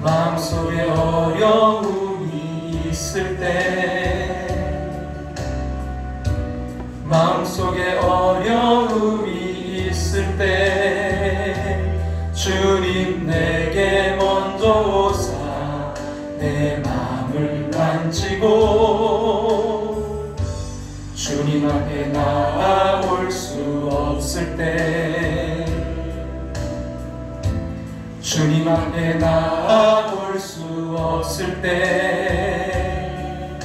마음속에 어려움이 있을 때, 마음속에 어려움이 있을 때 주님 내게 먼저 오사 내 마음을 만지고, 주님 앞에 나아올 수 없을 때, 주님 앞에 나아올 수 없을 때,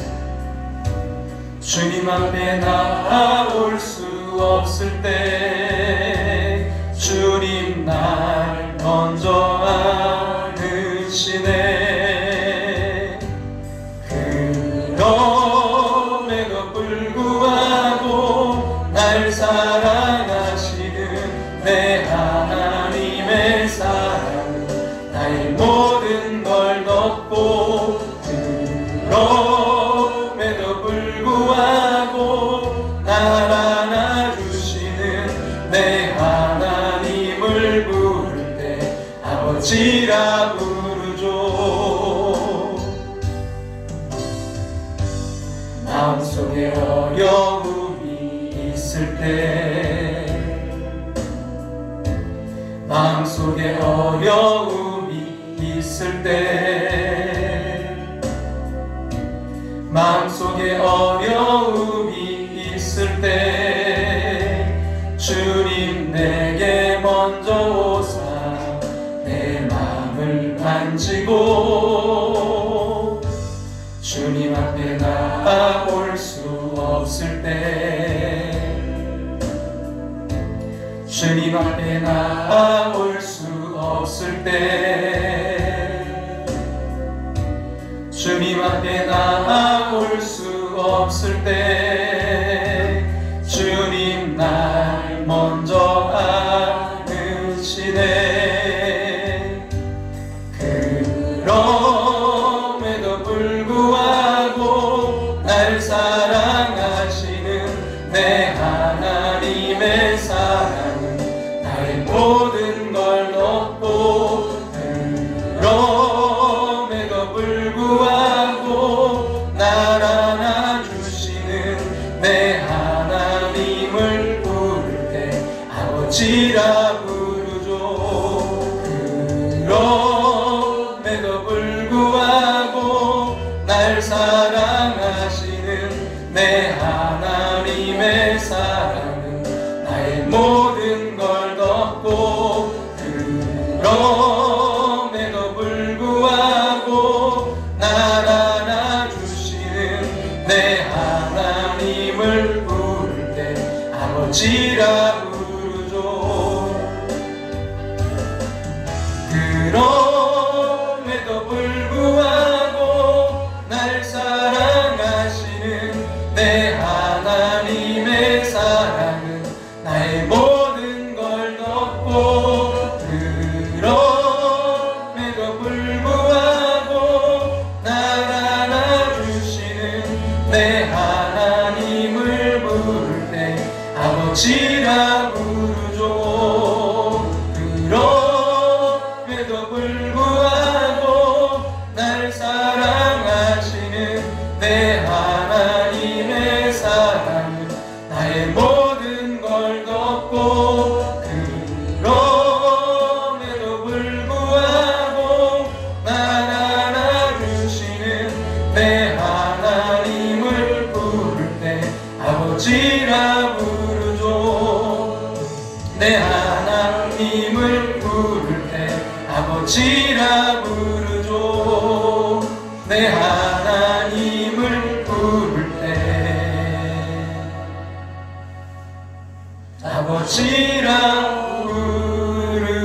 주님 앞에 나아올 수 없을 때 주님 날 먼저 안으시네. 그럼에도 불구하고 날 사랑하시는 내 하나님의 사랑은 나의 모든 걸 덮고, 그럼에도 불구하고 날 안아주시는 내 하나님을 부를 때 아버지라 부르죠. 마음속에 어려움이 있을 때, 마음속에 어려움이 있을 때, 마음속에 어려움이 있을 때 주님 내게 먼저 오사 내 마음을 만지고, 주님 앞에 나아올 수 없을 때, 주님 앞에 나아올 수 없을 때, 주님 앞에 나아올 수 없을 때 주님 날 먼저 안으시네. 그럼에도 불구하고 날 사랑하시는 내 하나님의 사랑은 나의 모든 걸 덮고, 그럼에도 불구하고 날 안아주시는 내 하나님을 부를 때 아버지라 부르죠. 그럼에도 불구하고 날 사랑하시는 내 하나님의 사랑은 나의 모든 걸 덮고, 그럼에도 불구하고 날 안아주시는 내 하나님을 부를 때 아버지라 부르죠. 그럼에도 불구하고 날 사랑하시는 내 하나님의 사랑은 나의 모든 걸 덮고, 그럼에도 불구하고 날 안아주시는 내 하나님을 부를 때 아버지라 부르죠. 그럼에도 불구하고 날 사랑하시는 내 하나님의 사랑은 나의 모든 걸 덮고, 그럼에도 불구하고 날 안아주시는 내 하나님을 부를 때 아버지라 부르죠. 내 하나님을 부를 때 아버지라 부르죠. 내 하나님을 부를 때 아버지라 부르죠.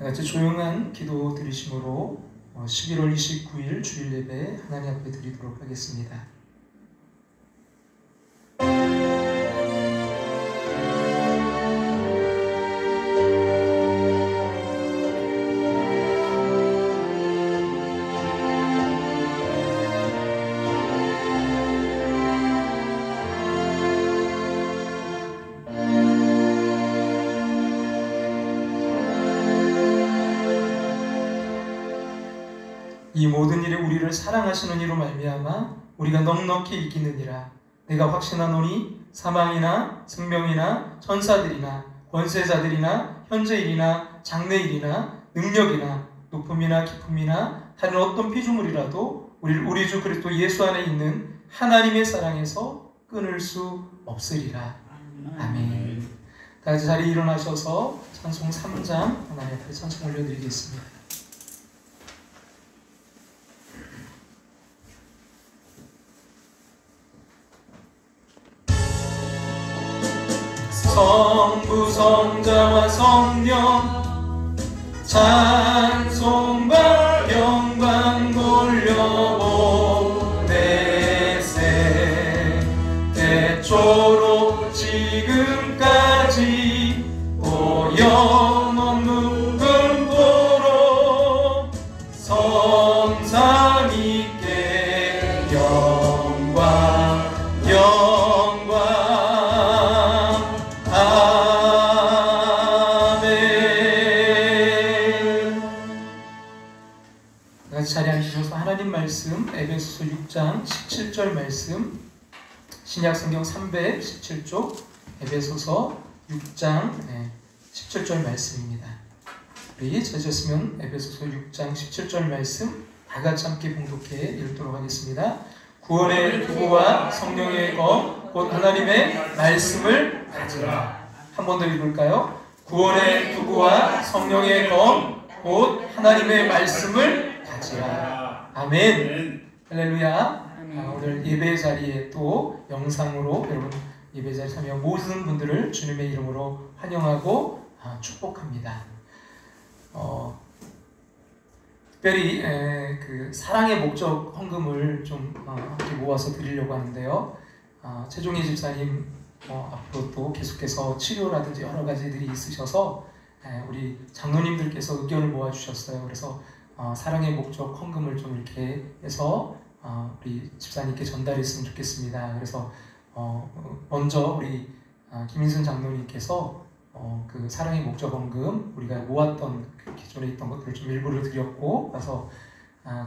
같이 조용한 기도 드리심으로 11월 29일 주일 예배 하나님 앞에 드리도록 하겠습니다. 이 모든 일에 우리를 사랑하시는 이로 말미암아 우리가 넉넉히 이기느니라. 내가 확신하노니 사망이나 생명이나 천사들이나 권세자들이나 현재일이나 장래일이나 능력이나 높음이나 깊음이나 다른 어떤 피조물이라도 우리를 우리 주 그리스도 예수 안에 있는 하나님의 사랑에서 끊을 수 없으리라. 아멘. 다 같이 자리에 일어나셔서 찬송 3장 하나님 앞에 찬송 올려드리겠습니다. 성부 성자와 성령 찬송과 영광 돌려보내세. 대초로 지금까지 영원무 금토록 성삼 있게 영광 영광. 아멘. 같이 자리에 앉으셔서 하나님 말씀 에베소서 6장 17절 말씀, 신약성경 317쪽 에베소서 6장 17절 말씀입니다. 우리 찾으셨으면 에베소서 6장 17절 말씀 다 같이 함께 봉독해 읽도록 하겠습니다. 구원의 도구와 성령의 검 곧 하나님의 말씀을 가지라. 한 번 더 읽을까요? 구원의 도구와 성령의 검 곧 하나님의 말씀을 가지라. 아멘. 할렐루야. 오늘 예배 자리에 또 영상으로 여러분 예배 자리에 참여 모든 분들을 주님의 이름으로 환영하고 축복합니다. 특별히 그 사랑의 목적 헌금을 좀 함께 모아서 드리려고 하는데요. 최종희 집사님 앞으로 또 계속해서 치료라든지 여러 가지들이 있으셔서 우리 장로님들께서 의견을 모아주셨어요. 그래서 사랑의 목적 헌금을 좀 이렇게 해서 우리 집사님께 전달했으면 좋겠습니다. 그래서 먼저 우리 김인순 장로님께서 그 사랑의 목적 헌금 우리가 모았던 그 기존에 있던 것들을 좀 일부를 드렸고 가서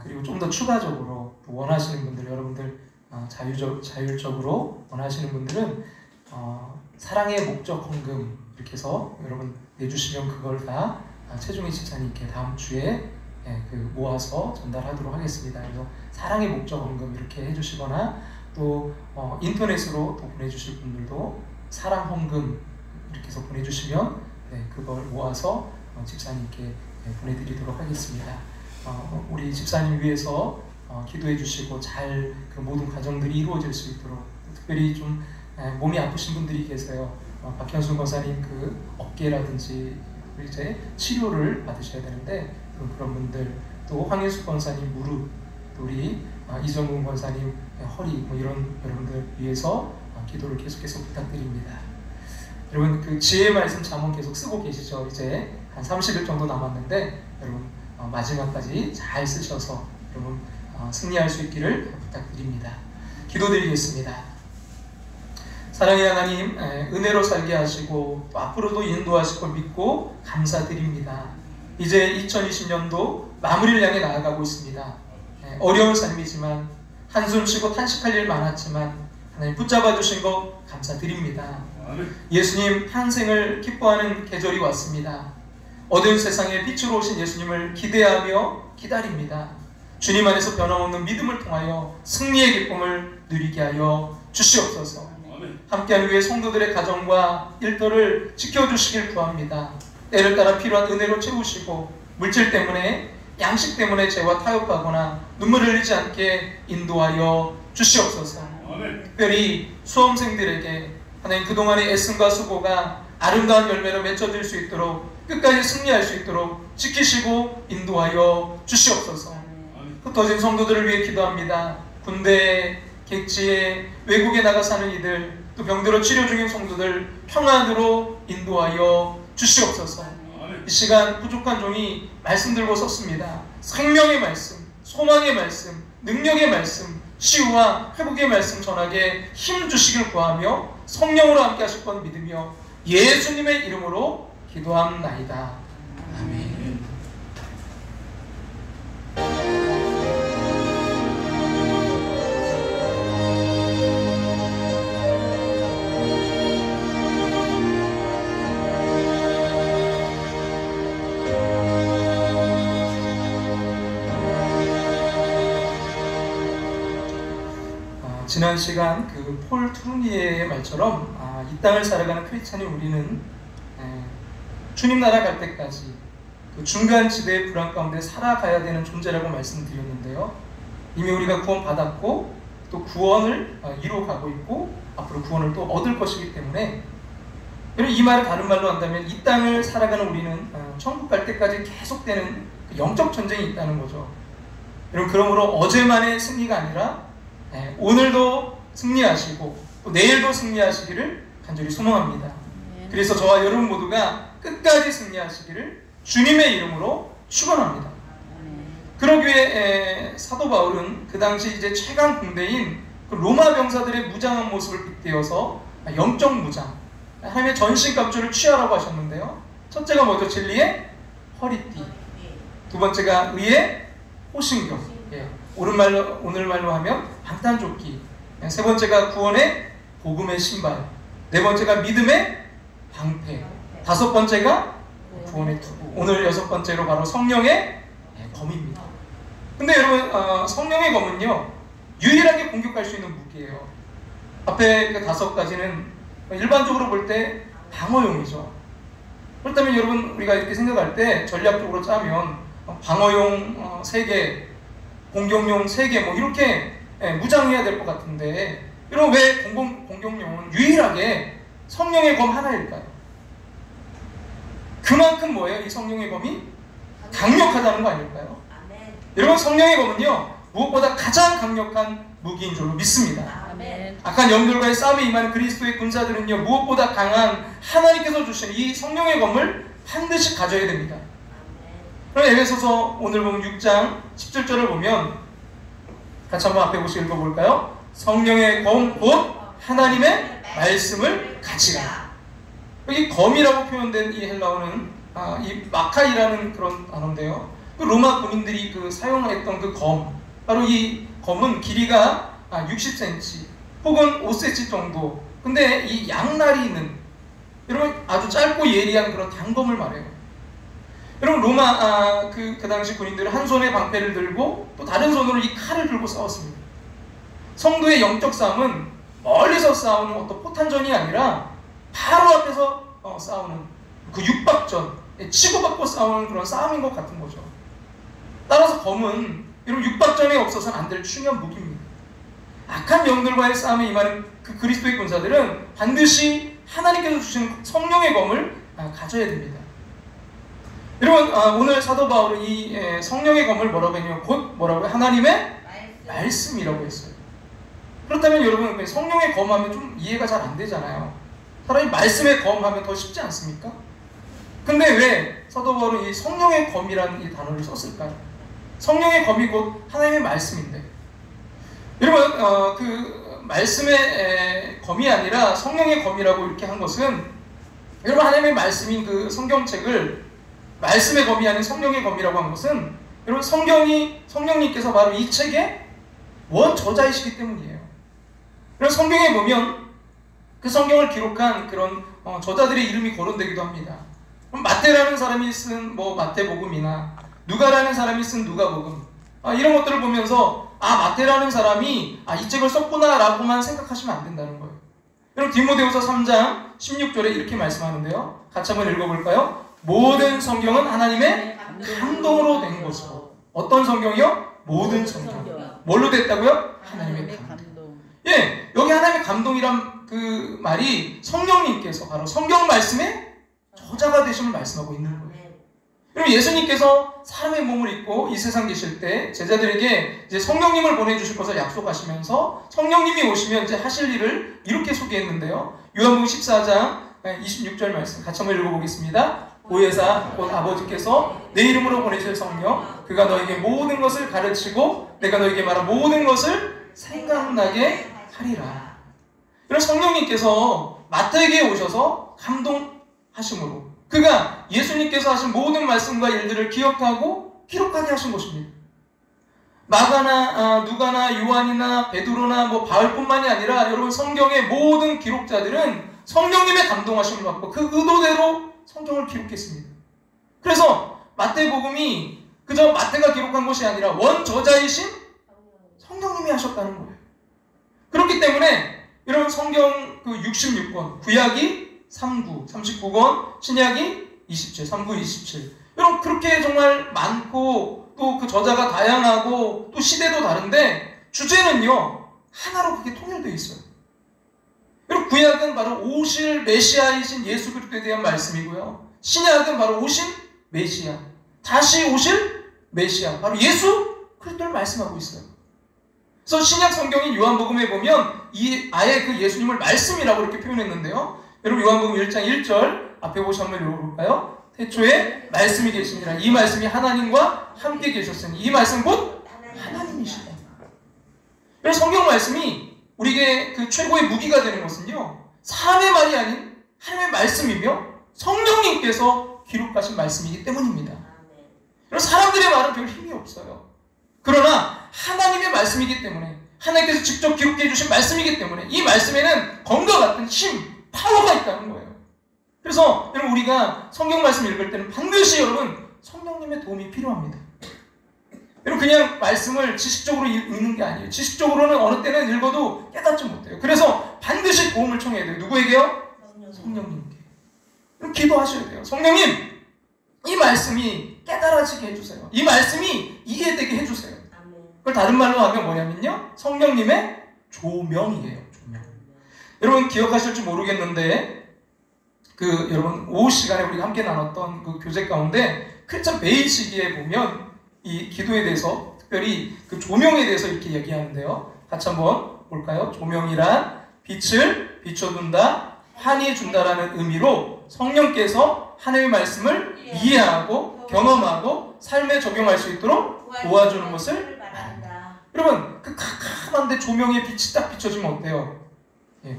그리고 좀 더 추가적으로 또 원하시는 분들, 여러분들 자율적으로 원하시는 분들은 사랑의 목적 헌금 이렇게 해서 여러분 내주시면 그걸 다 최종희 집사님께 다음 주에 그 모아서 전달하도록 하겠습니다. 그래서 사랑의 목적 헌금 이렇게 해주시거나 또 인터넷으로 또 보내주실 분들도 사랑 헌금 이렇게 해서 보내주시면 그걸 모아서 집사님께 보내드리도록 하겠습니다. 우리 집사님 위해서 기도해 주시고 잘 그 모든 과정들이 이루어질 수 있도록, 특별히 좀 몸이 아프신 분들이 계세요. 박현순 권사님 그 어깨라든지 이제 치료를 받으셔야 되는데 그런 분들, 또 황혜숙 권사님 무릎, 또 우리 이정훈 권사님 허리, 뭐 이런 여러분들 위해서 기도를 계속해서 부탁드립니다. 여러분 그 지혜의 말씀 잠언 계속 쓰고 계시죠? 이제 한 30일 정도 남았는데 여러분 마지막까지 잘 쓰셔서 여러분 승리할 수 있기를 부탁드립니다. 기도드리겠습니다. 사랑의 하나님, 은혜로 살게 하시고 또 앞으로도 인도하실 걸 믿고 감사드립니다. 이제 2020년도 마무리를 향해 나아가고 있습니다. 어려운 삶이지만 한숨 쉬고 탄식할 일 많았지만 하나님 붙잡아 주신 거 감사드립니다. 예수님 탄생을 기뻐하는 계절이 왔습니다. 어두운 세상에 빛으로 오신 예수님을 기대하며 기다립니다. 주님 안에서 변함없는 믿음을 통하여 승리의 기쁨을 누리게 하여 주시옵소서. 함께하기 위해 성도들의 가정과 일터를 지켜주시길 구합니다. 때를 따라 필요한 은혜로 채우시고 물질 때문에, 양식 때문에 죄와 타협하거나 눈물 흘리지 않게 인도하여 주시옵소서. 특별히 수험생들에게 하나님 그동안의 애씀과 수고가 아름다운 열매로 맺혀질 수 있도록, 끝까지 승리할 수 있도록 지키시고 인도하여 주시옵소서. 흩어진 성도들을 위해 기도합니다. 군대, 객지에, 외국에 나가 사는 이들, 또 병들어 치료 중인 성도들 평안으로 인도하여 주시옵소서. 이 시간 부족한 종이 말씀 들고 섰습니다. 생명의 말씀, 소망의 말씀, 능력의 말씀, 치유와 회복의 말씀 전하게 힘 주시길 구하며 성령으로 함께 하실 것 믿으며 예수님의 이름으로 기도합나이다. 아멘. 지난 시간 그 폴 투르니에의 말처럼 이 땅을 살아가는 크리스찬이 우리는 주님 나라 갈 때까지 그 중간 지대의 불안 가운데 살아가야 되는 존재라고 말씀드렸는데요. 이미 우리가 구원 받았고 또 구원을 이루어가고 있고 앞으로 구원을 또 얻을 것이기 때문에, 이 말을 다른 말로 한다면 이 땅을 살아가는 우리는 천국 갈 때까지 계속되는 영적 전쟁이 있다는 거죠. 여러분, 그러므로 어제만의 승리가 아니라 오늘도 승리하시고 또 내일도 승리하시기를 간절히 소망합니다. 그래서 저와 여러분 모두가 끝까지 승리하시기를 주님의 이름으로 축원합니다. 그러기에 사도 바울은 그 당시 이제 최강 군대인 그 로마 병사들의 무장한 모습을 빗대어서 영적 무장, 하나님의 전신갑주를 취하라고 하셨는데요. 첫째가 뭐죠? 진리의 허리띠. 두 번째가 의의 호신경. 오늘 말로 하면 방탄조끼. 세 번째가 구원의 복음의 신발. 네 번째가 믿음의 방패. 다섯 번째가 구원의 투구. 오늘 여섯 번째로 바로 성령의 검입니다. 근데 여러분, 성령의 검은요 유일하게 공격할 수 있는 무기예요. 앞에 그 다섯 가지는 일반적으로 볼 때 방어용이죠. 그렇다면 여러분, 우리가 이렇게 생각할 때 전략적으로 짜면 방어용 3개, 공격용 3개 뭐 이렇게 무장해야 될 것 같은데, 여러분 왜 공격용은 유일하게 성령의 검 하나일까요? 그만큼 뭐예요? 이 성령의 검이 강력하다는 거 아닐까요? 아멘. 여러분, 성령의 검은요 무엇보다 가장 강력한 무기인 줄로 믿습니다. 아멘. 악한 영들과의 싸움에 임하는 그리스도의 군사들은요 무엇보다 강한 하나님께서 주신 이 성령의 검을 반드시 가져야 됩니다. 그럼 에베소서 오늘 보면 6장 17절을 보면 같이 한번 앞에 보시고 읽어볼까요? 성령의 검 곧 하나님의 말씀을 가지라. 여기 검이라고 표현된 이 헬라어는 이 마카이라는 그런 단어인데요. 그 로마 군인들이 그 사용했던 그 검, 바로 이 검은 길이가 60cm 혹은 5cm 정도. 근데 이 양날이 있는, 여러분 아주 짧고 예리한 그런 단검을 말해요. 여러분, 로마 그 당시 군인들은 한 손에 방패를 들고 또 다른 손으로 이 칼을 들고 싸웠습니다. 성도의 영적 싸움은 멀리서 싸우는 어떤 포탄전이 아니라 바로 앞에서 싸우는 그 육박전, 치고받고 싸우는 그런 싸움인 것 같은 거죠. 따라서 검은 이런 육박전에 없어서는 안 될 중요한 무기입니다. 악한 영들과의 싸움에 임하는 그 그리스도의 군사들은 반드시 하나님께서 주신 성령의 검을 가져야 됩니다. 여러분, 오늘 사도 바울은 이 성령의 검을 뭐라고 했냐면 곧 뭐라고 해요? 하나님의 말씀이라고 했어요. 그렇다면 여러분, 성령의 검하면 좀 이해가 잘 안 되잖아요. 차라리 말씀의 검하면 더 쉽지 않습니까? 근데 왜 사도 바울은 이 성령의 검이라는 이 단어를 썼을까요? 성령의 검이 곧 하나님의 말씀인데, 여러분, 그 말씀의 검이 아니라 성령의 검이라고 이렇게 한 것은, 여러분, 하나님의 말씀인 그 성경책을 말씀의 검이 아닌 성령의 검이라고 한 것은, 여러분, 성령님께서 바로 이 책의 원저자이시기 때문이에요. 그래서 성경에 보면 그 성경을 기록한 그런 저자들의 이름이 거론되기도 합니다. 그럼 마태라는 사람이 쓴 뭐 마태복음이나 누가라는 사람이 쓴 누가복음, 이런 것들을 보면서 마태라는 사람이 이 책을 썼구나 라고만 생각하시면 안 된다는 거예요. 여러분, 디모데후서 3장 16절에 이렇게 말씀하는데요. 같이 한번 읽어볼까요? 모든 성경은 하나님의 감동으로 된 것이고. 어떤 성경이요? 모든 성경. 뭘로 됐다고요? 하나님의 감동. 여기 하나님의 감동이란 그 말이 성령님께서 바로 성경 말씀의 저자가 되심을 말씀하고 있는 거예요. 여러분, 예수님께서 사람의 몸을 입고 이 세상 계실 때 제자들에게 이제 성령님을 보내주실 것을 약속하시면서 성령님이 오시면 이제 하실 일을 이렇게 소개했는데요. 요한복음 14장 26절 말씀 같이 한번 읽어보겠습니다. 보혜사 곧 아버지께서 내 이름으로 보내실 성령, 그가 너에게 모든 것을 가르치고 내가 너에게 말한 모든 것을 생각나게 하리라. 이런 성령님께서 마태에게 오셔서 감동하심으로 그가 예수님께서 하신 모든 말씀과 일들을 기억하고 기록하게 하신 것입니다. 마가나 누가나 요한이나 베드로나 뭐 바울뿐만이 아니라 여러분, 성경의 모든 기록자들은 성령님의 감동하심을 받고 그 의도대로 성경을 기록했습니다. 그래서 마태복음이 그저 마태가 기록한 것이 아니라 원저자이신 성령님이 하셨다는 거예요. 그렇기 때문에 여러분 성경 그 66권, 구약이 39, 39권, 신약이 27, 39, 27. 여러분 그렇게 정말 많고 또 그 저자가 다양하고 또 시대도 다른데 주제는요 하나로 그게 통일되어 있어요. 여러분 구약은 바로 오실 메시아이신 예수 그리스도에 대한 말씀이고요. 신약은 바로 오신 메시아, 다시 오실 메시아, 바로 예수 그리스도를 말씀하고 있어요. 그래서 신약 성경인 요한복음에 보면 아예 그 예수님을 말씀이라고 이렇게 표현했는데요. 여러분 요한복음 1장 1절 앞에 보시 한번 읽어볼까요? 태초에 말씀이 계시니라. 이 말씀이 하나님과 함께 계셨으니 이 말씀 곧 하나님이시다. 그래서 성경 말씀이 우리에게 그 최고의 무기가 되는 것은요, 사람의 말이 아닌 하나님의 말씀이며 성령님께서 기록하신 말씀이기 때문입니다. 그래서 사람들의 말은 별 힘이 없어요. 그러나 하나님의 말씀이기 때문에, 하나님께서 직접 기록해 주신 말씀이기 때문에 이 말씀에는 검과 같은 힘, 파워가 있다는 거예요. 그래서 여러분 우리가 성경 말씀 읽을 때는 반드시 여러분 성령님의 도움이 필요합니다. 여러분 그냥 말씀을 지식적으로 읽는 게 아니에요. 지식적으로는 어느 때는 읽어도 깨닫지 못해요. 그래서 반드시 도움을 청해야 돼요. 누구에게요? 성령님께. 그럼 기도하셔야 돼요. 성령님, 이 말씀이 깨달아지게 해주세요. 이 말씀이 이해되게 해주세요. 그걸 다른 말로 하면 뭐냐면요, 성령님의 조명이에요. 조명. 여러분 기억하실지 모르겠는데 여러분 오후 시간에 우리가 함께 나눴던 그 교재 가운데 크리스천 베이시기에 보면 이 기도에 대해서 특별히 그 조명에 대해서 이렇게 얘기하는데요. 같이 한번 볼까요? 조명이란 빛을 비춰둔다, 환히 준다라는 의미로 성령께서 하나님의 말씀을 이해하고 경험하고 삶에 적용할 수 있도록 도와주는 것을 말한다. 여러분 그 캄캄한데 조명의 빛이 딱 비춰지면 어때요? 예.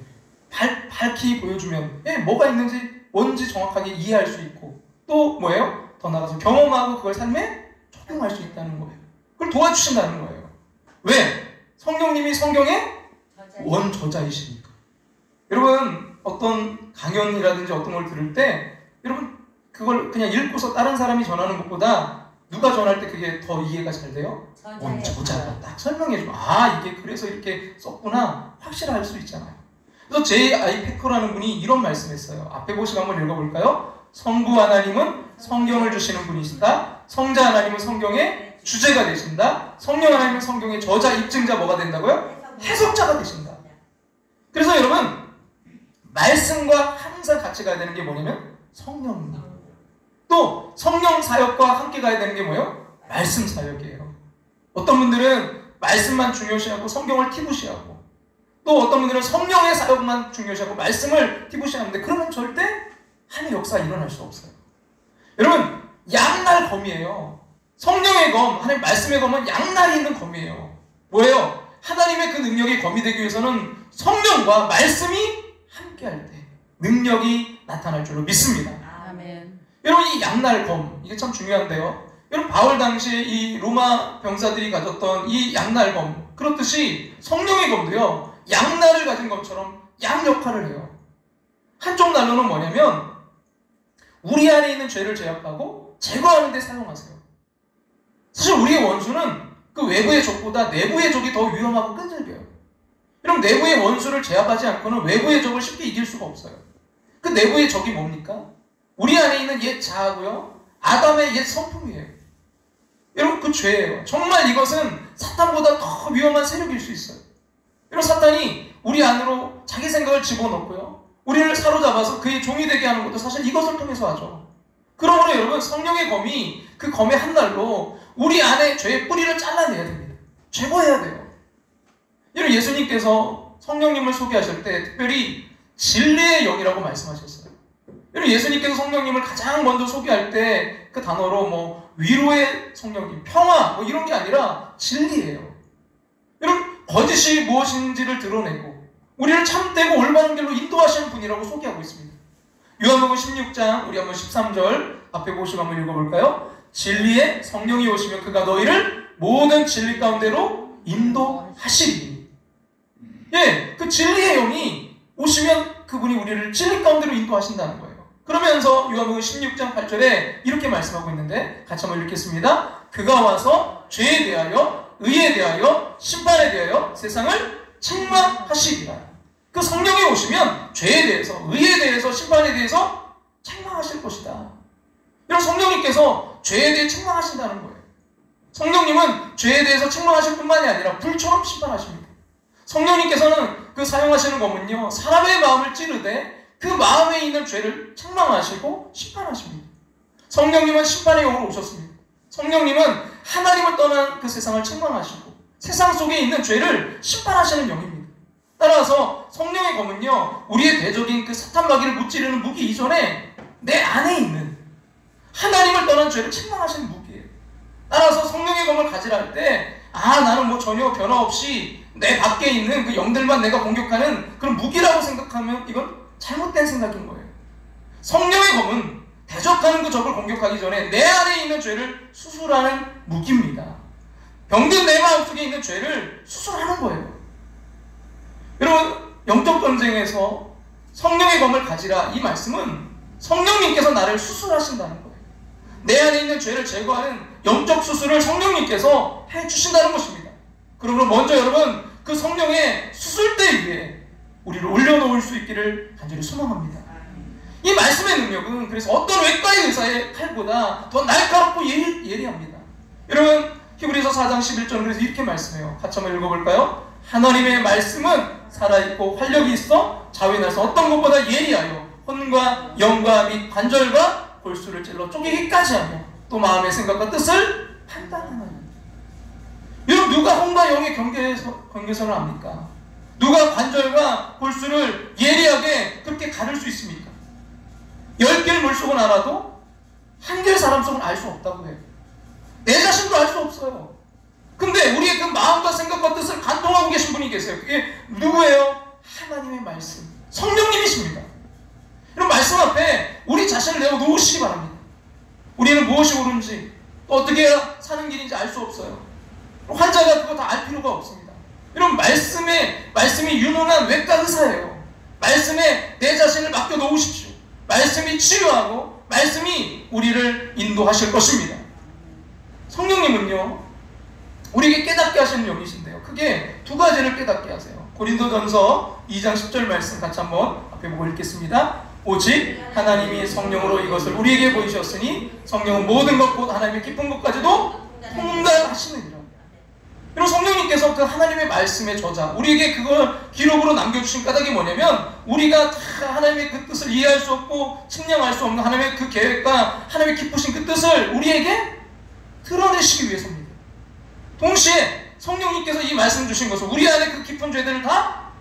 밝히 보여주면 뭐가 있는지 뭔지 정확하게 이해할 수 있고 또 뭐예요? 더 나아가서 경험하고 그걸 삶에 적용할 수 있다는 거예요. 그걸 도와주신다는 거예요. 왜? 성령님이 성경의 원저자이시니까. 여러분 어떤 강연이라든지 어떤 걸 들을 때 여러분 그걸 그냥 읽고서 다른 사람이 전하는 것보다 누가 전할 때 그게 더 이해가 잘 돼요? 원저자가 딱 설명해주면 이게 그래서 이렇게 썼구나 확실할 수 있잖아요. 그래서 J.I. 패커라는 분이 이런 말씀했어요. 앞에 보시고 한번 읽어볼까요? 성부 하나님은 성경을 주시는 분이시다. 성자 하나님은 성경의 주제가 되신다. 성령 하나님은 성경의 저자, 입증자 뭐가 된다고요? 해석자가 되신다. 그래서 여러분 말씀과 항상 같이 가야 되는 게 뭐냐면 성령님. 또 성령 사역과 함께 가야 되는 게 뭐예요? 말씀 사역이에요. 어떤 분들은 말씀만 중요시하고 성경을 티무시하고 또 어떤 분들은 성령의 사역만 중요시하고 말씀을 티무시하는데 그러면 절대 하나님의 역사가 일어날 수 없어요. 여러분 양날 검이에요. 성령의 검, 하나님 말씀의 검은 양날이 있는 검이에요. 뭐예요? 하나님의 그 능력이 검이 되기 위해서는 성령과 말씀이 함께할 때 능력이 나타날 줄로 믿습니다. 아멘. 여러분 이 양날 검 이게 참 중요한데요. 여러분 바울 당시에 이 로마 병사들이 가졌던 이 양날 검 그렇듯이 성령의 검도요 양날을 가진 것처럼 양 역할을 해요. 한쪽 날로는 뭐냐면 우리 안에 있는 죄를 제압하고 제거하는 데 사용하세요. 사실 우리의 원수는 그 외부의 적보다 내부의 적이 더 위험하고 끈질겨요. 여러분 내부의 원수를 제압하지 않고는 외부의 적을 쉽게 이길 수가 없어요. 그 내부의 적이 뭡니까? 우리 안에 있는 옛 자아고요, 아담의 옛 성품이에요. 여러분 그 죄예요. 정말 이것은 사탄보다 더 위험한 세력일 수 있어요. 여러분 사탄이 우리 안으로 자기 생각을 집어넣고요, 우리를 사로잡아서 그의 종이 되게 하는 것도 사실 이것을 통해서 하죠. 그러므로 여러분 성령의 검이 그 검의 한 날로 우리 안에 죄의 뿌리를 잘라내야 됩니다. 제거해야 돼요. 여러분 예수님께서 성령님을 소개하실 때 특별히 진리의 영이라고 말씀하셨어요. 여러분 예수님께서 성령님을 가장 먼저 소개할 때 그 단어로 뭐 위로의 성령님, 평화 뭐 이런 게 아니라 진리예요. 여러분 거짓이 무엇인지를 드러내고 우리를 참되고 올바른 길로 인도하시는 분이라고 소개하고 있습니다. 요한복음 16장 우리 한번 13절 앞에 보시고 한번 읽어볼까요? 진리의 성령이 오시면 그가 너희를 모든 진리 가운데로 인도하시리니. 예, 그 진리의 영이 오시면 그분이 우리를 진리 가운데로 인도하신다는 거예요. 그러면서 요한복음 16장 8절에 이렇게 말씀하고 있는데 같이 한번 읽겠습니다. 그가 와서 죄에 대하여, 의에 대하여, 심판에 대하여 세상을 책망하시리라. 그 성령이 오시면 죄에 대해서, 의에 대해서, 심판에 대해서 책망하실 것이다. 이런 성령님께서 죄에 대해 책망하신다는 거예요. 성령님은 죄에 대해서 책망하실 뿐만이 아니라 불처럼 심판하십니다. 성령님께서는 그 사용하시는 법은요, 사람의 마음을 찌르되 그 마음에 있는 죄를 책망하시고 심판하십니다. 성령님은 심판의 영으로 오셨습니다. 성령님은 하나님을 떠난 그 세상을 책망하시고 세상 속에 있는 죄를 심판하시는 영입니다. 따라서 성령의 검은요, 우리의 대적인 그 사탄 마귀를 무찌르는 무기 이전에 내 안에 있는 하나님을 떠난 죄를 책망하시는 무기예요. 따라서 성령의 검을 가지라 할 때, 나는 뭐 전혀 변화 없이 내 밖에 있는 그 영들만 내가 공격하는 그런 무기라고 생각하면 이건 잘못된 생각인 거예요. 성령의 검은 대적하는 그 적을 공격하기 전에 내 안에 있는 죄를 수술하는 무기입니다. 병든 내 마음속에 있는 죄를 수술하는 거예요. 여러분, 영적 전쟁에서 성령의 검을 가지라, 이 말씀은 성령님께서 나를 수술하신다는 거예요. 내 안에 있는 죄를 제거하는 영적 수술을 성령님께서 해주신다는 것입니다. 그러므로 먼저 여러분, 그 성령의 수술대 위에 우리를 올려놓을 수 있기를 간절히 소망합니다. 이 말씀의 능력은 그래서 어떤 외과의 의사의 칼보다 더 날카롭고 예리합니다. 여러분, 히브리서 4장 11절 그래서 이렇게 말씀해요. 같이 한번 읽어볼까요? 하나님의 말씀은 살아있고 활력이 있어 좌우에 나서 어떤 것보다 예리하여 혼과 영과 및 관절과 골수를 찔러 쪼개기까지 하며 또 마음의 생각과 뜻을 판단하나니. 여러분, 누가 혼과 영의 경계선을 압니까? 누가 관절과 골수를 예리하게 그렇게 가를 수 있습니까? 10개의 물속은 알아도 한 개의 사람 속은 알 수 없다고 해요. 내 자신도 알 수 없어요. 근데 우리의 그 마음과 생각과 뜻을 간통하고 계신 분이 계세요. 그게 누구예요? 하나님의 말씀, 성령님이십니다. 이런 말씀 앞에 우리 자신을 내어놓으시기 바랍니다. 우리는 무엇이 옳은지, 또 어떻게 해야 사는 길인지 알 수 없어요. 환자가 그거 다 알 필요가 없습니다. 이런 말씀이 유능한 외과 의사예요. 말씀에 내 자신을 맡겨놓으십시오. 말씀이 치유하고 말씀이 우리를 인도하실 것입니다. 성령님은요, 우리에게 깨닫게 하시는 영이신데요, 크게 두 가지를 깨닫게 하세요. 고린도전서 2장 10절 말씀 같이 한번 앞에 보고 읽겠습니다. 오직 하나님이 성령으로 이것을 우리에게 보이셨으니 성령은 모든 것 곧 하나님의 깊은 것까지도 통달하시느니라. 그리고 성령님께서 그 하나님의 말씀의 저자, 우리에게 그걸 기록으로 남겨주신 까닭이 뭐냐면, 우리가 다 하나님의 그 뜻을 이해할 수 없고 측량할 수 없는 하나님의 그 계획과 하나님의 기쁘신 그 뜻을 우리에게 드러내시기 위해서입니다. 동시에 성령님께서 이 말씀 주신 것은 우리 안에 그 깊은 죄들을 다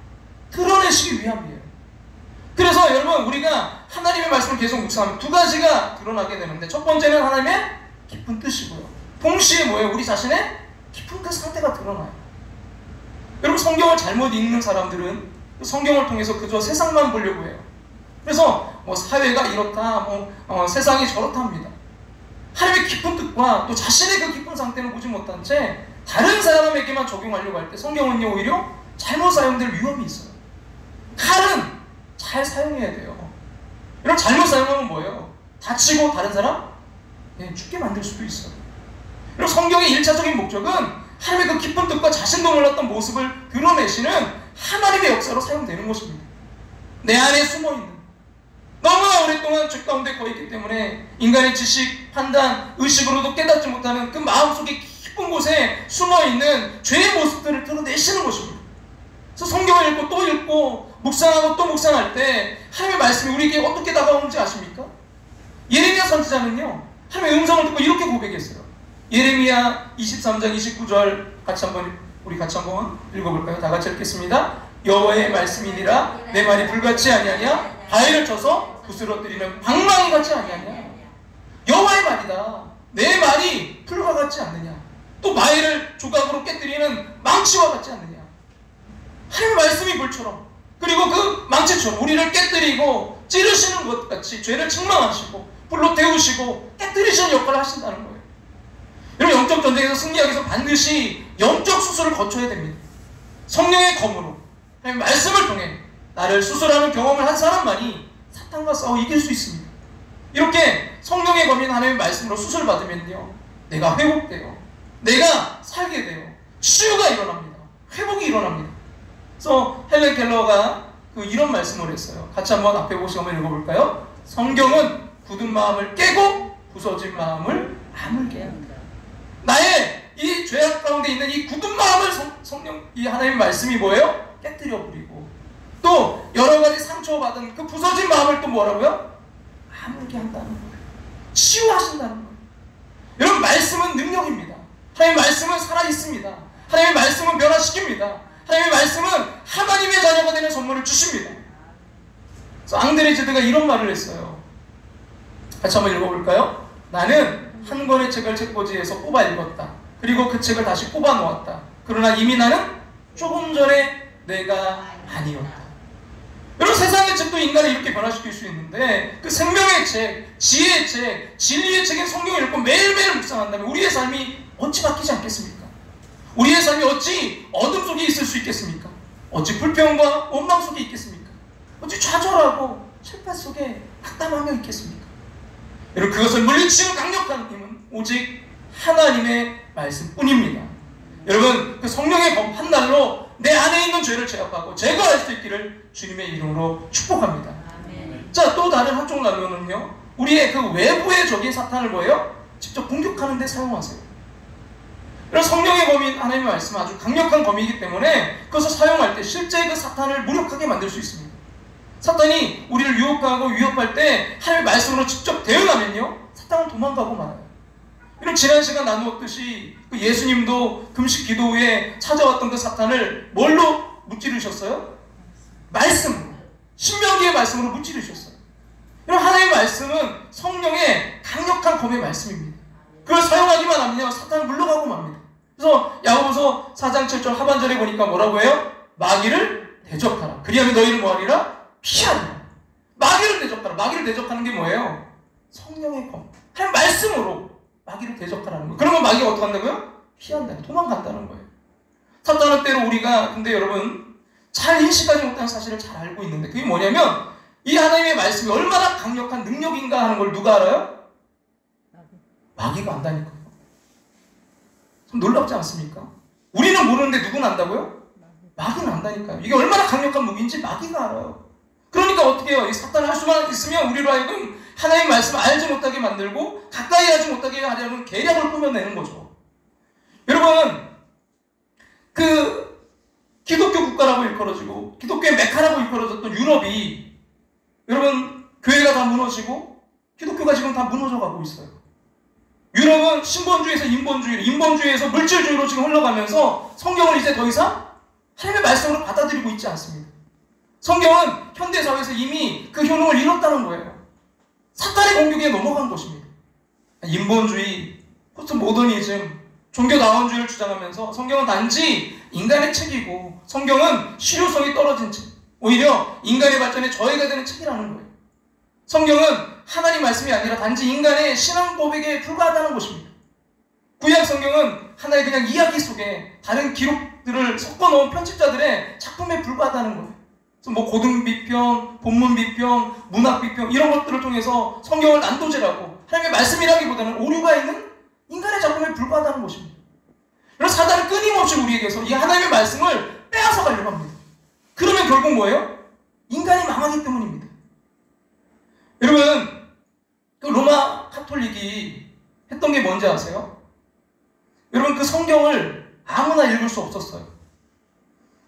드러내시기 위함이에요. 그래서 여러분, 우리가 하나님의 말씀을 계속 묵상하면 두 가지가 드러나게 되는데, 첫 번째는 하나님의 깊은 뜻이고요, 동시에 뭐예요? 우리 자신의 깊은 그 상태가 드러나요. 여러분, 성경을 잘못 읽는 사람들은 성경을 통해서 그저 세상만 보려고 해요. 그래서 뭐 사회가 이렇다, 세상이 저렇다 합니다. 하나님의 깊은 뜻과 또 자신의 그 깊은 상태는 보지 못한 채 다른 사람에게만 적용하려고 할 때 성경은요, 오히려 잘못 사용될 위험이 있어요. 칼은 잘 사용해야 돼요. 여러분, 잘못 사용하면 뭐예요? 다치고 다른 사람 죽게 만들 수도 있어요. 그리고 성경의 1차적인 목적은 하나님의 그 깊은 뜻과 자신도 몰랐던 모습을 드러내시는 하나님의 역사로 사용되는 것입니다. 내 안에 숨어있는, 너무나 오랫동안 죄 가운데 거했기 때문에 인간의 지식, 판단, 의식으로도 깨닫지 못하는 그 마음속에 깊은 곳에 숨어있는 죄의 모습들을 드러내시는 것입니다. 그래서 성경을 읽고 또 읽고 묵상하고 또 묵상할 때 하나님의 말씀이 우리에게 어떻게 다가오는지 아십니까? 예레미야 선지자는요, 하나님의 음성을 듣고 이렇게 고백했어요. 예레미야 23장 29절 우리 같이 한번 읽어볼까요? 다 같이 읽겠습니다. 여호와의 말씀이니라 내 말이 불같지 아니하냐? 바위를 쳐서 부스러뜨리는 방망이 같지 아니하냐? 여호와의 말이다. 내 말이 불과 같지 않느냐? 또 바위를 조각으로 깨뜨리는 망치와 같지 않느냐? 하나님의 말씀이 불처럼, 그리고 그 망치처럼 우리를 깨뜨리고 찌르시는 것 같이 죄를 책망하시고 불로 태우시고 깨뜨리시는 역할을 하신다는 거예요. 여러분, 영적 전쟁에서 승리하기 위해서 반드시 영적 수술을 거쳐야 됩니다. 성령의 검으로 하나님의 말씀을 통해 나를 수술하는 경험을 한 사람만이 사탄과 싸워 이길 수 있습니다. 이렇게 성령의 검인 하나님의 말씀으로 수술받으면요, 내가 회복돼요. 내가 살게 돼요. 치유가 일어납니다. 회복이 일어납니다. 그래서 헬렌 켈러가 이런 말씀을 했어요. 같이 한번 앞에 보시고 한번 읽어볼까요? 성경은 굳은 마음을 깨고 부서진 마음을 아물게 한다. 나의 이 죄악 가운데 있는 이 굳은 마음을 성령, 이 하나님의 말씀이 뭐예요? 깨뜨려 버리고, 또 여러 가지 상처받은 그 부서진 마음을 또 뭐라고요? 아물게 한다는 거예요. 치유하신다는 거예요. 여러분, 말씀은 능력입니다. 하나님의 말씀은 살아있습니다. 하나님의 말씀은 변화시킵니다. 하나님의 말씀은 하나님의 자녀가 되는 선물을 주십니다. 그래서 앙드레지드가 이런 말을 했어요. 같이 한번 읽어볼까요? 나는 한 권의 책을 책꽂이에서 뽑아 읽었다. 그리고 그 책을 다시 뽑아 놓았다. 그러나 이미 나는 조금 전에 내가 아니었다. 여러분, 세상의 책도 인간을 이렇게 변화시킬 수 있는데, 그 생명의 책, 지혜의 책, 진리의 책인 성경을 읽고 매일매일 묵상한다면 우리의 삶이 어찌 바뀌지 않겠습니까? 우리의 삶이 어찌 어둠 속에 있을 수 있겠습니까? 어찌 불평과 원망 속에 있겠습니까? 어찌 좌절하고 실패 속에 낙담하며 있겠습니까? 여러분, 그것을 물리치는 강력한 힘은 오직 하나님의 말씀뿐입니다. 여러분, 그 성령의 검 한 날로 내 안에 있는 죄를 제압하고 제거할 수 있기를 주님의 이름으로 축복합니다. 아멘. 자, 또 다른 한쪽 난로는요, 우리의 그 외부의 적인 사탄을 뭐예요? 직접 공격하는 데 사용하세요. 그래서 성령의 검인 하나님의 말씀은 아주 강력한 검이기 때문에 그것을 사용할 때 실제 그 사탄을 무력하게 만들 수 있습니다. 사탄이 우리를 유혹하고 위협할 때 하나님의 말씀으로 직접 대응하면요, 사탄은 도망가고 말아요. 이런 지난 시간 나누었듯이 그 예수님도 금식 기도 후에 찾아왔던 그 사탄을 뭘로 무찌르셨어요? 말씀으로, 신명기의 말씀으로 무찌르셨어요. 이런 하나님의 말씀은 성령의 강력한 검의 말씀입니다. 그걸 사용하기만 하면요, 사탄은 물러가고 맙니다. 그래서 야고보서 4장 7절 하반절에 보니까 뭐라고 해요? 마귀를 대적하라. 그리하면 너희를 뭐하리라? 피하리라. 마귀를 대적하라. 마귀를 대적하는 게 뭐예요? 성령의 검, 하나님 말씀으로 마귀를 대적하라는 거예요. 그러면 마귀가 어떻게 한다고요? 피한다는, 도망간다는 거예요. 사탄은 때로 우리가, 근데 여러분, 잘 인식하지 못하는 사실을 잘 알고 있는데, 그게 뭐냐면 이 하나님의 말씀이 얼마나 강력한 능력인가 하는 걸 누가 알아요? 마귀가 안다니까요. 좀 놀랍지 않습니까? 우리는 모르는데 누구는 안다고요? 마귀는 안다니까요. 이게 얼마나 강력한 무기인지 마귀가 알아요. 그러니까 어떻게 해요? 이 사탄을 할 수만 있으면 우리로 하여금 하나님의 말씀을 알지 못하게 만들고 가까이 하지 못하게 하려는 계략을 꾸며내는 거죠. 여러분, 그 기독교 국가라고 일컬어지고 기독교의 메카라고 일컬어졌던 유럽이, 여러분, 교회가 다 무너지고 기독교가 지금 다 무너져가고 있어요. 유럽은 신본주의에서 인본주의로, 인본주의에서 물질주의로 지금 흘러가면서 성경을 이제 더 이상 하나님의 말씀으로 받아들이고 있지 않습니다. 성경은 현대사회에서 이미 그 효능을 잃었다는 거예요. 사탄의 공격에 넘어간 것입니다. 인본주의, 포스트모더니즘, 종교다원주의를 주장하면서 성경은 단지 인간의 책이고 성경은 실효성이 떨어진 책, 오히려 인간의 발전에 저해가 되는 책이라는 거예요. 성경은 하나님 말씀이 아니라 단지 인간의 신앙 고백에 불과하다는 것입니다. 구약 성경은 하나의 그냥 이야기 속에 다른 기록들을 섞어놓은 편집자들의 작품에 불과하다는 거예요. 그래서 뭐 고등 비평, 본문 비평, 문학 비평, 이런 것들을 통해서 성경을 난도질하고 하나님의 말씀이라기보다는 오류가 있는 인간의 작품에 불과하다는 것입니다. 그래서 사단은 끊임없이 우리에게서 이 하나님의 말씀을 빼앗아 가려고 합니다. 그러면 결국 뭐예요? 인간이 망하기 때문입니다. 여러분, 그 로마 카톨릭이 했던 게 뭔지 아세요? 여러분, 그 성경을 아무나 읽을 수 없었어요.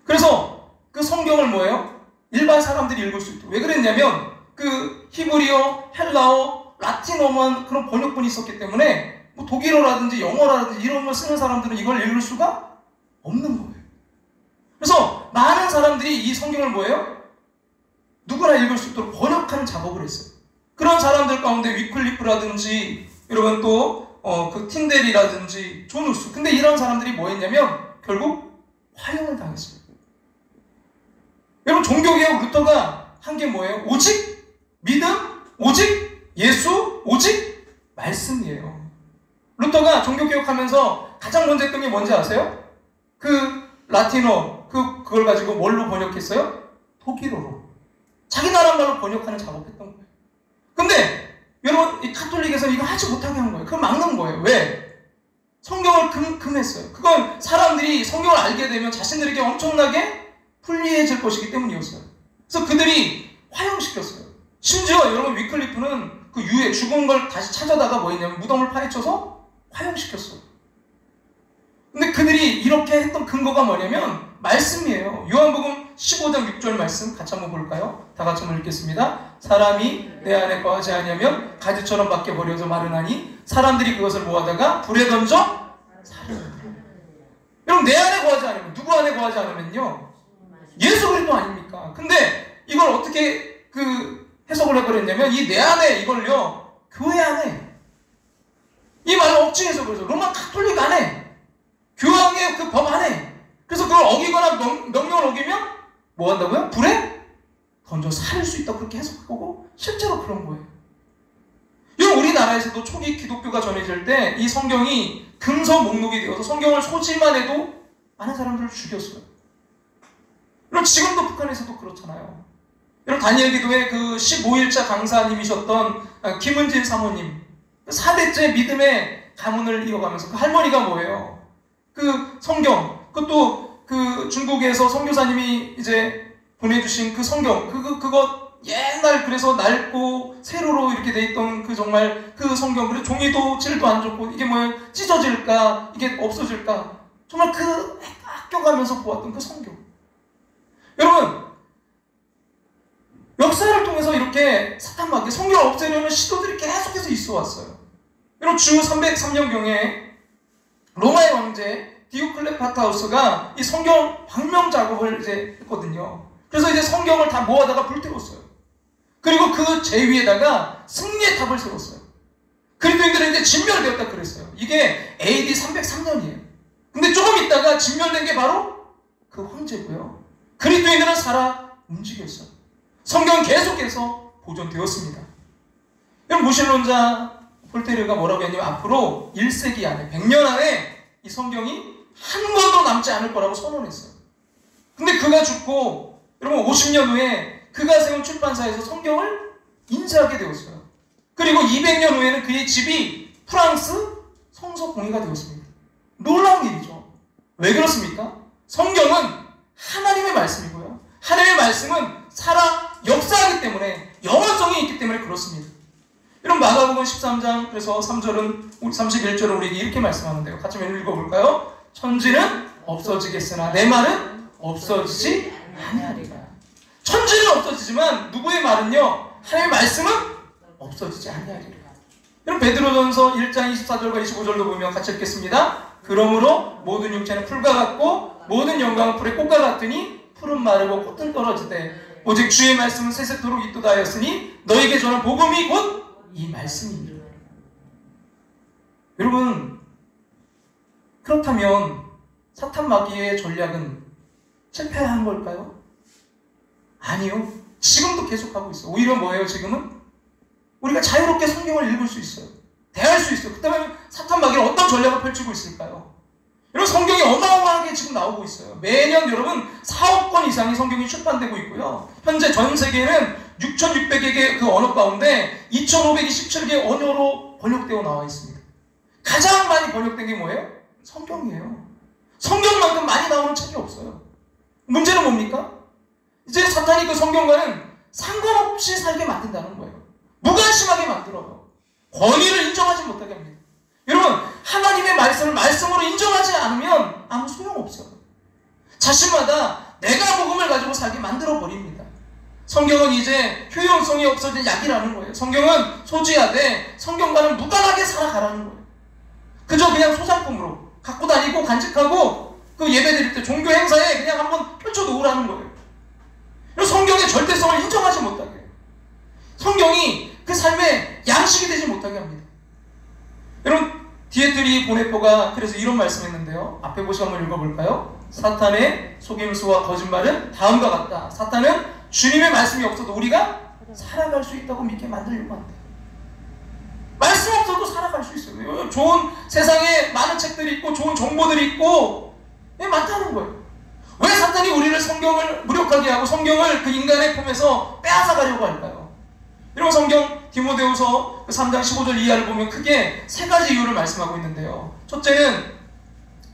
그래서 그 성경을 뭐예요? 일반 사람들이 읽을 수 있도록. 왜 그랬냐면 그 히브리어, 헬라어, 라틴어만 그런 번역본이 있었기 때문에 뭐 독일어라든지 영어라든지 이런 걸 쓰는 사람들은 이걸 읽을 수가 없는 거예요. 그래서 많은 사람들이 이 성경을 뭐예요? 누구나 읽을 수 있도록 번역하는 작업을 했어요. 그런 사람들 가운데 위클리프라든지, 여러분 또 그 틴델이라든지 존 후스. 근데 이런 사람들이 뭐 했냐면 결국 화형을 당했어요. 여러분, 종교개혁 루터가 한 게 뭐예요? 오직 믿음, 오직 예수, 오직 말씀이에요. 루터가 종교개혁하면서 가장 먼저 했던 게 뭔지 아세요? 그 라틴어, 그걸 가지고 뭘로 번역했어요? 독일어로. 자기 나라 말로 번역하는 작업했던 거예요. 근데 여러분, 이 카톨릭에서는 이거 하지 못하게 한 거예요. 그걸 막는 거예요. 왜? 성경을 금했어요. 그건 사람들이 성경을 알게 되면 자신들에게 엄청나게 불리해질 것이기 때문이었어요. 그래서 그들이 화형시켰어요. 심지어 여러분 위클리프는 그 유해 죽은 걸 다시 찾아다가 뭐 했냐면 무덤을 파헤쳐서 화형시켰어요. 근데 그들이 이렇게 했던 근거가 뭐냐면 말씀이에요. 요한복음 15장 6절 말씀 같이 한번 볼까요? 다 같이 한번 읽겠습니다. 사람이 내 안에 거하지 아니하면 가지처럼 밖에 버려져 마르나니 사람들이 그것을 모아다가 불에 던져 사르느니라. 여러분 내 안에 거하지 않으면 누구 안에 거하지 않으면요 예수 그리스도 아닙니까? 근데 이걸 어떻게 해석을 해버렸냐면 이 내 안에 이걸요 교회 안에 이 말을 억지해서 그러죠. 로마 카톨릭 안에 교황의 그 법 안에 그래서 그걸 어기거나 명령을 어기면 뭐 한다고요? 불에 던져 살릴 수 있다고 그렇게 해석하고 실제로 그런 거예요. 여러분 우리나라에서도 초기 기독교가 전해질 때 이 성경이 금서 목록이 되어서 성경을 소지만 해도 많은 사람들을 죽였어요. 여러분 지금도 북한에서도 그렇잖아요. 여러분 다니엘 기도회 그 15일자 강사님이셨던 김은진 사모님 4대째 믿음의 가문을 이어가면서 그 할머니가 뭐예요? 그 성경 그것도 그 중국에서 선교사님이 이제 보내주신 그 성경 그거 옛날 그래서 낡고 세로로 이렇게 돼 있던 그 정말 그 성경 그리고 종이도 질도 안 좋고 이게 뭐 찢어질까 이게 없어질까 정말 그 아껴가면서 보았던 그 성경. 여러분 역사를 통해서 이렇게 사탄마귀 성경을 없애려는 시도들이 계속해서 있어 왔어요. 여러분 주 303년경에 로마의 왕제 디오클레파타우스가 이 성경 방명 작업을 이제 했거든요. 그래서 이제 성경을 다 모아다가 불태웠어요. 그리고 그 제위에다가 승리의 탑을 세웠어요. 그리스도인들은 이제 진멸되었다 그랬어요. 이게 AD 303년이에요. 근데 조금 있다가 진멸된 게 바로 그 황제고요. 그리스도인들은 살아 움직였어요. 성경은 계속해서 보존되었습니다. 여러분 무신론자 볼테르가 뭐라고 했냐면 앞으로 1세기 안에 100년 안에 이 성경이 한 권도 남지 않을 거라고 선언했어요. 근데 그가 죽고 여러분 50년 후에 그가 세운 출판사에서 성경을 인쇄하게 되었어요. 그리고 200년 후에는 그의 집이 프랑스 성서 공예가 되었습니다. 놀라운 일이죠. 왜 그렇습니까? 성경은 하나님의 말씀이고요. 하나님의 말씀은 살아 역사하기 때문에 영원성이 있기 때문에 그렇습니다. 여러분 마가복음 13장 그래서 3절은 31절은 우리에게 이렇게 말씀하는데요. 같이 한번 읽어볼까요? 천지는 없어지겠으나 내 말은 없어지지 아니하리라. 천지는 없어지지만 누구의 말은요? 하나님의 말씀은 없어지지 아니하리라. 여러분 베드로전서 1장 24절과 25절도 보면 같이 읽겠습니다. 그러므로 모든 육체는 풀과 같고 모든 영광은 풀의 꽃과 같으니 풀은 마르고 꽃은 떨어지되 오직 주의 말씀은 세세토록 있도다 하였으니 너에게 전한 복음이 곧 이 말씀입니다. 여러분 그렇다면 사탄 마귀의 전략은 실패한 걸까요? 아니요. 지금도 계속하고 있어요. 오히려 뭐예요 지금은? 우리가 자유롭게 성경을 읽을 수 있어요. 대할 수 있어요. 그렇다면 사탄 마귀는 어떤 전략을 펼치고 있을까요? 여러분 성경이 어마어마하게 지금 나오고 있어요. 매년 여러분 4억 권 이상의 성경이 출판되고 있고요. 현재 전 세계에는 6,600여 개 그 언어 가운데 2,527개 언어로 번역되어 나와 있습니다. 가장 많이 번역된 게 뭐예요? 성경이에요. 성경만큼 많이 나오는 책이 없어요. 문제는 뭡니까? 이제 사탄이 그 성경과는 상관없이 살게 만든다는 거예요. 무관심하게 만들어요. 권위를 인정하지 못하게 합니다. 여러분 하나님의 말씀을 말씀으로 인정하지 않으면 아무 소용없어요. 자신마다 내가 복음을 가지고 살게 만들어 버립니다. 성경은 이제 효용성이 없어진 약이라는 거예요. 성경은 소지하되 성경과는 무관하게 살아가라는 거예요. 그저 그냥 소장품으로 갖고 다니고 간직하고 그 예배 드릴 때 종교 행사에 그냥 한번 펼쳐놓으라는 거예요. 성경의 절대성을 인정하지 못하게 해요. 성경이 그 삶의 양식이 되지 못하게 합니다. 여러분 디에트리 보네포가 그래서 이런 말씀했는데요. 앞에 보시고 한번 읽어볼까요? 사탄의 속임수와 거짓말은 다음과 같다. 사탄은 주님의 말씀이 없어도 우리가 살아갈 수 있다고 믿게 만들려고 한다. 말씀 없어도 살아갈 수 있어요. 좋은 세상에 많은 책들이 있고 좋은 정보들이 있고 많다는 거예요. 왜 사탄이 우리를 성경을 무력하게 하고 성경을 그 인간의 품에서 빼앗아가려고 할까요? 이런 성경 디모데후서 3장 15절 이하를 보면 크게 세 가지 이유를 말씀하고 있는데요. 첫째는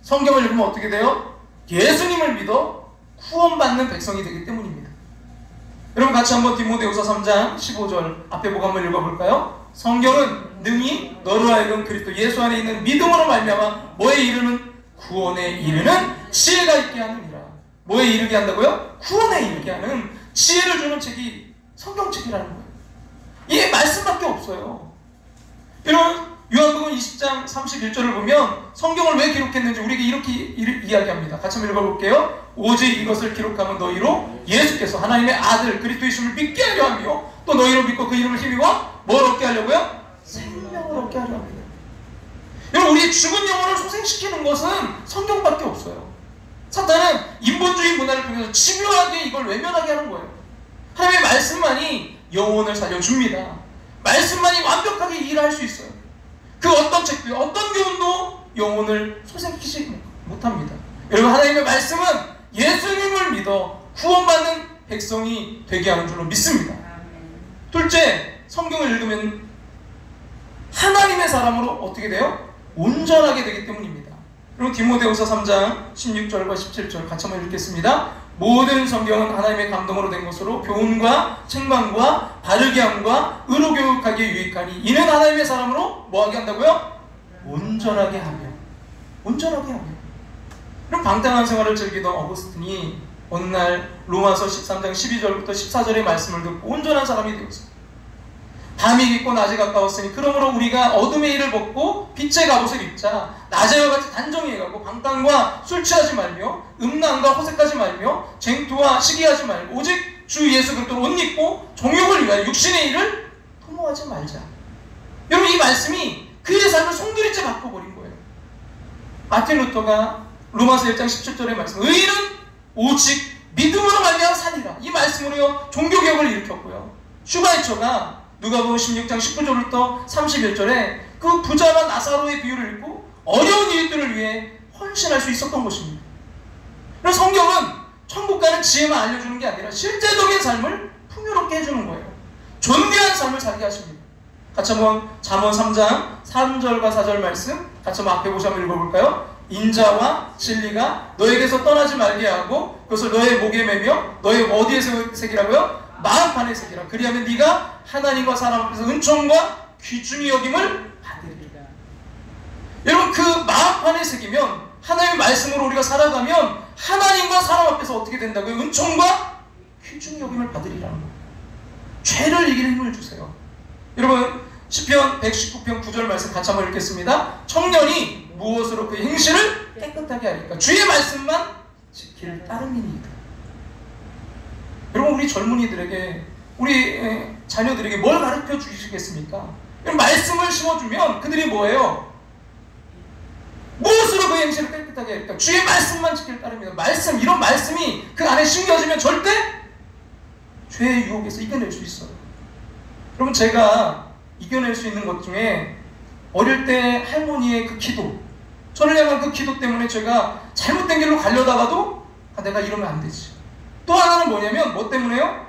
성경을 읽으면 어떻게 돼요? 예수님을 믿어 구원받는 백성이 되기 때문입니다. 여러분 같이 한번 디모데후서 3장 15절 앞에 보고 한번 읽어볼까요? 성경은 능히 너로 하여금 그리스도 예수 안에 있는 믿음으로 말미암아 뭐에 이르는? 구원에 이르는 지혜가 있게 하느니라. 뭐에 이르게 한다고요? 구원에 이르게 하는 지혜를 주는 책이 성경책이라는 거예요. 이게 말씀밖에 없어요. 이런 요한복음 20장 31절을 보면 성경을 왜 기록했는지 우리에게 이렇게 이야기합니다. 같이 한번 읽어볼게요. 오직 이것을 기록하면 너희로 예수께서 하나님의 아들 그리스도 예수를 믿게 하려 하며 또 너희로 믿고 그 이름을 힘입어 뭘 얻게 하려고요? 생명을 얻게 하려 합니다. 여러분 우리의 죽은 영혼을 소생시키는 것은 성경밖에 없어요. 사탄은 인본주의 문화를 통해서 집요하게 이걸 외면하게 하는 거예요. 하나님의 말씀만이 영혼을 살려줍니다. 말씀만이 완벽하게 일할 수 있어요. 그 어떤 책도 어떤 교훈도 영혼을 소생시키지 못합니다. 여러분 하나님의 말씀은 예수님을 믿어 구원받는 백성이 되게 하는 줄로 믿습니다. 둘째, 성경을 읽으면 하나님의 사람으로 어떻게 돼요? 온전하게 되기 때문입니다. 그리고 디모데후서 3장 16절과 17절 같이 한번 읽겠습니다. 모든 성경은 하나님의 감동으로 된 것으로 교훈과 책망과 바르게 함과 의로 교육하기에 유익하니 이는 하나님의 사람으로 뭐하게 한다고요? 온전하게 하며 온전하게 하며. 그럼 방탕한 생활을 즐기던 어거스틴이 어느 날 로마서 13장 12절부터 14절의 말씀을 듣고 온전한 사람이 되었어요. 밤이 깊고 낮이 가까웠으니 그러므로 우리가 어둠의 일을 벗고 빛의 갑옷을 입자. 낮에와 같이 단정히 해가고 방탕과 술 취하지 말며 음란과 호색하지 말며 쟁투와 시기하지 말고 오직 주 예수 그리스도를 옷 입고 정욕을 위하여 육신의 일을 도모하지 말자. 여러분 이 말씀이 그의 삶을 송두리째 바꿔버린 거예요. 마틴 루터가 로마서 1장 17절의 말씀 의인은 오직 믿음으로 말미암아 사니라. 이 말씀으로요 종교개혁을 일으켰고요. 슈바이처가 누가복음 16장 19절부터 31절에 그 부자와 나사로의 비유를 읽고 어려운 이웃들을 위해 헌신할 수 있었던 것입니다. 그래서 성경은 천국 가는 지혜만 알려주는 게 아니라 실제적인 삶을 풍요롭게 해주는 거예요. 존귀한 삶을 살게 하십니다. 같이 한번 잠언 3장 3절과 4절 말씀 같이 한번 앞에 보시면 읽어볼까요? 인자와 진리가 너에게서 떠나지 말게 하고 그것을 너의 목에 매며 너의 어디에 새기라고요? 마음판에 새기라. 그리하면 네가 하나님과 사람 앞에서 은총과 귀중히 여김을 받으리라. 여러분 그 마음판에 새기면 하나님의 말씀으로 우리가 살아가면 하나님과 사람 앞에서 어떻게 된다고요? 은총과 귀중히 여김을 받으리라는 거예요. 죄를 이길 힘을 주세요. 여러분 시편 119편 9절 말씀 같이 한번 읽겠습니다. 청년이 무엇으로 그의 행실을 깨끗하게 하리까? 주의 말씀만 지킬 따름이니이다. 여러분 우리 젊은이들에게 우리 자녀들에게 뭘 가르쳐 주시겠습니까? 말씀을 심어주면 그들이 뭐예요? 무엇으로 그의 행실을 깨끗하게 할까? 주의 말씀만 지킬 따름이다. 말씀, 이런 말씀이 그 안에 심겨지면 절대 죄의 유혹에서 이겨낼 수 있어요. 여러분 제가 이겨낼 수 있는 것 중에 어릴 때 할머니의 그 기도, 저를 향한 그 기도 때문에 제가 잘못된 길로 가려다가도 내가 이러면 안 되지. 또 하나는 뭐냐면 뭐 때문에요?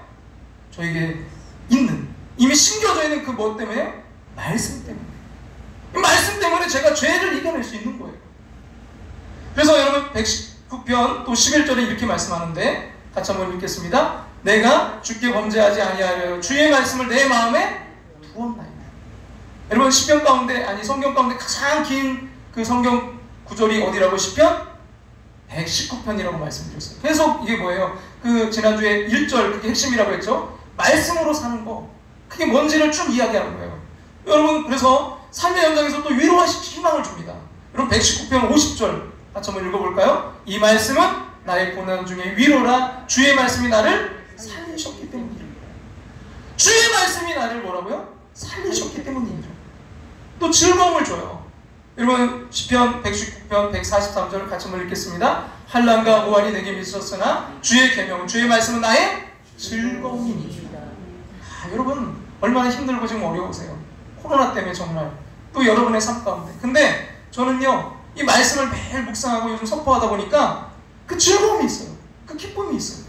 저에게 있는 이미 심겨져 있는 그 뭐 때문에요? 말씀 때문에. 말씀 때문에 제가 죄를 이겨낼 수 있는 거예요. 그래서 여러분 119편 또 11절에 이렇게 말씀하는데 같이 한번 읽겠습니다. 내가 주께 범죄하지 아니하여 주의 말씀을 내 마음에 두었나이다. 여러분 시편 가운데 아니 성경 가운데 가장 긴 그 성경 구절이 어디라고? 시편 119편이라고 말씀드렸어요. 계속 이게 뭐예요? 그 지난주에 1절 그게 핵심이라고 했죠. 말씀으로 사는 거 그게 뭔지를 쭉 이야기하는 거예요. 여러분 그래서 삶의 현장에서 또 위로와 희망을 줍니다. 여러분 119편 50절 같이 한번 읽어볼까요? 이 말씀은 나의 고난 중에 위로라. 주의 말씀이 나를 살리셨기 때문이라. 주의 말씀이 나를 뭐라고요? 살리셨기 때문이죠. 또 즐거움을 줘요. 여러분 시편 119편 143절 같이 한번 읽겠습니다. 환난과 고난이 내게 미쳤으나 주의 계명 주의 말씀은 나의 즐거움이니. 여러분 얼마나 힘들고 지금 어려우세요. 코로나 때문에 정말 또 여러분의 삶 가운데. 근데 저는요 이 말씀을 매일 묵상하고 요즘 선포하다 보니까 그 즐거움이 있어요. 그 기쁨이 있어요.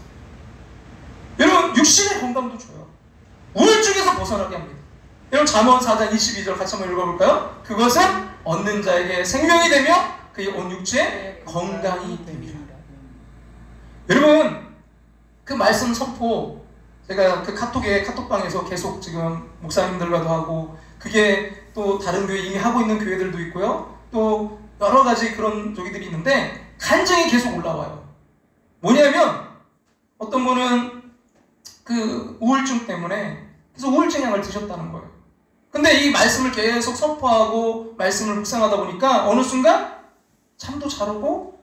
여러분 육신의 건강도 줘요. 우울증에서 벗어나게 합니다. 여러분 잠언 4장 22절 같이 한번 읽어볼까요? 그것은 얻는 자에게 생명이 되며 그의 온 육체에 건강이 됩니다. 여러분, 그 말씀 선포, 제가 그 카톡방에서 계속 지금 목사님들과도 하고, 그게 또 다른 교회 이미 하고 있는 교회들도 있고요. 또 여러 가지 그런 저기들이 있는데 간증이 계속 올라와요. 뭐냐면 어떤 분은 그 우울증 때문에 계속 우울증 약을 드셨다는 거예요. 근데 이 말씀을 계속 선포하고 말씀을 묵상하다 보니까 어느 순간 잠도 잘 오고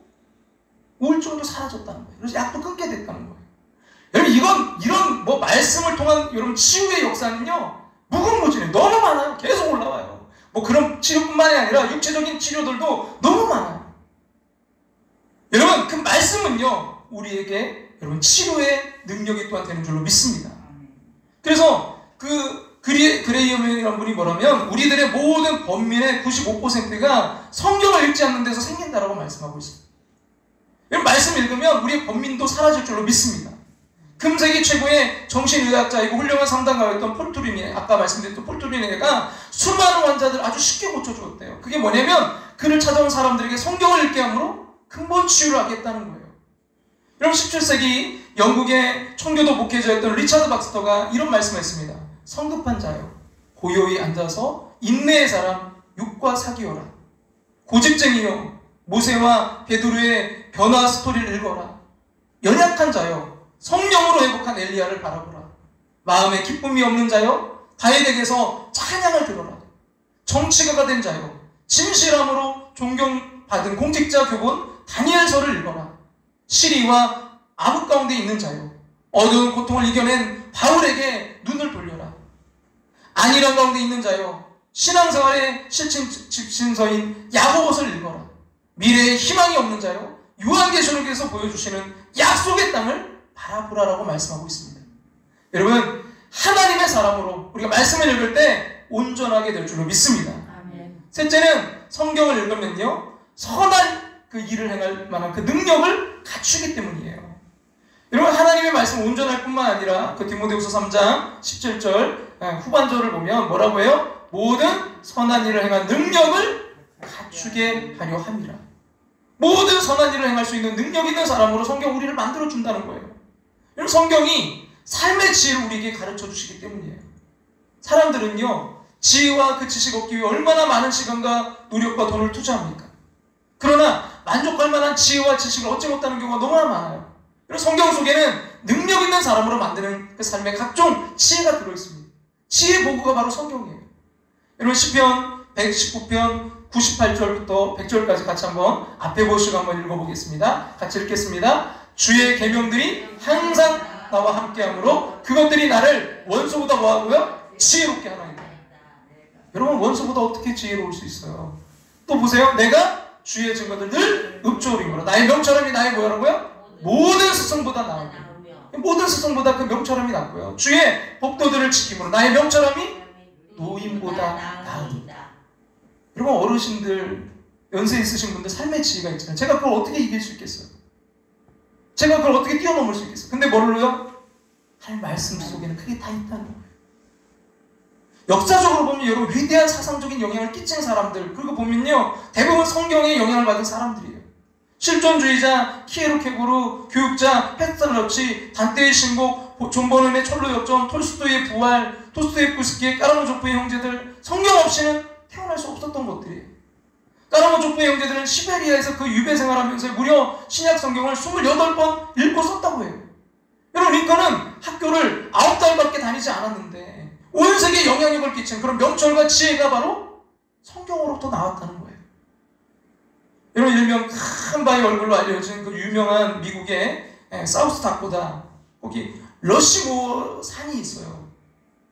우울증도 사라졌다는 거예요. 그래서 약도 끊게 됐다는 거예요. 여러분, 이런 뭐 말씀을 통한 여러분 치유의 역사는요, 무궁무진해요. 너무 많아요. 계속 올라와요. 뭐 그런 치료뿐만이 아니라 육체적인 치료들도 너무 많아요. 여러분, 그 말씀은요, 우리에게 여러분 치료의 능력이 또한 되는 줄로 믿습니다. 그래서 그레이엄이라는 분이 뭐라면 우리들의 모든 범민의 95%가 성경을 읽지 않는 데서 생긴다라고 말씀하고 있습니다. 여러분, 말씀 읽으면 우리의 범민도 사라질 줄로 믿습니다. 금세기 최고의 정신의학자이고 훌륭한 상담가였던 폴트리네, 아까 말씀드렸던 폴트리네가 수많은 환자들 아주 쉽게 고쳐주었대요. 그게 뭐냐면 그를 찾아온 사람들에게 성경을 읽게 함으로 근본 치유를 하겠다는 거예요. 여러분, 17세기 영국의 청교도 목회자였던 리차드 박스터가 이런 말씀을 했습니다. 성급한 자여, 고요히 앉아서 인내의 사람 육과 사귀어라. 고집쟁이여, 모세와 베드로의 변화 스토리를 읽어라. 연약한 자여, 성령으로 회복한 엘리야를 바라보라. 마음에 기쁨이 없는 자여, 다윗에게서 찬양을 들어라. 정치가가 된 자여, 진실함으로 존경받은 공직자 교본 다니엘서를 읽어라. 시리와 아부 가운데 있는 자여, 어두운 고통을 이겨낸 바울에게 눈을 돌려라. 안일한 가운데 있는 자여, 신앙생활의 실신서인 야고보서를 읽어라. 미래에 희망이 없는 자여, 요한계시록에서 보여주시는 약속의 땅을 바라보라라고 말씀하고 있습니다. 여러분, 하나님의 사람으로 우리가 말씀을 읽을 때 온전하게 될 줄로 믿습니다. 아멘. 셋째는 성경을 읽으면요, 선한 그 일을 행할 만한 그 능력을 갖추기 때문이에요. 여러분, 하나님의 말씀 온전할 뿐만 아니라 그 디모데후서 3장 17절 후반절을 보면 뭐라고 해요? 모든 선한 일을 행한 능력을 갖추게 하려 함이라. 모든 선한 일을 행할 수 있는 능력 있는 사람으로 성경 우리를 만들어준다는 거예요. 여러분, 성경이 삶의 지혜를 우리에게 가르쳐 주시기 때문이에요. 사람들은요, 지혜와 그 지식 얻기 위해 얼마나 많은 시간과 노력과 돈을 투자합니까? 그러나 만족할 만한 지혜와 지식을 얻지 못하는 경우가 너무나 많아요. 여러분, 성경 속에는 능력 있는 사람으로 만드는 그 삶의 각종 지혜가 들어있습니다. 지혜 보고가 바로 성경이에요. 여러분, 시편 119편 98절부터 100절까지 같이 한번 앞에 보시고 한번 읽어보겠습니다. 같이 읽겠습니다. 주의 계명들이 항상 나와 함께하므로 그것들이 나를 원수보다 뭐하고요? 지혜롭게 하나이다. 여러분, 원수보다 어떻게 지혜로울 수 있어요? 또 보세요. 내가 주의 증거들 늘 읊조리므로 나의 명철함이 나의 뭐라고요? 모든 스승보다 나으며, 모든 스승보다 그 명철함이 낫고요. 주의 법도들을 지킴으로 나의 명철함이 노인보다 나으니라. 여러분, 어르신들, 연세 있으신 분들 삶의 지혜가 있잖아요. 제가 그걸 어떻게 이길 수 있겠어요? 제가 그걸 어떻게 뛰어넘을 수 있겠어요? 근데 뭘로요? 할 말씀 속에는 그게 다 있다는 거예요. 역사적으로 보면 여러분, 위대한 사상적인 영향을 끼친 사람들, 그리고 보면요, 대부분 성경에 영향을 받은 사람들이에요. 실존주의자 키에로케고르, 교육자 페스탈러치, 단테의 신곡, 존 버넌의 철로 역정, 톨스토이의 부활, 도스토옙스키의 까라모조프의 형제들, 성경 없이는 태어날 수 없었던 것들이에요. 까라모조프의 형제들은 시베리아에서 그 유배 생활하면서 무려 신약 성경을 28번 읽고 썼다고 해요. 여러분, 링컨은 학교를 9달밖에 다니지 않았는데 온 세계에 영향력을 끼친 그런 명철과 지혜가 바로 성경으로부터 나왔다는 거예요. 여러분, 일명 큰 바위 얼굴로 알려진 그 유명한 미국의 사우스 다코다, 거기 러시모어 산이 있어요.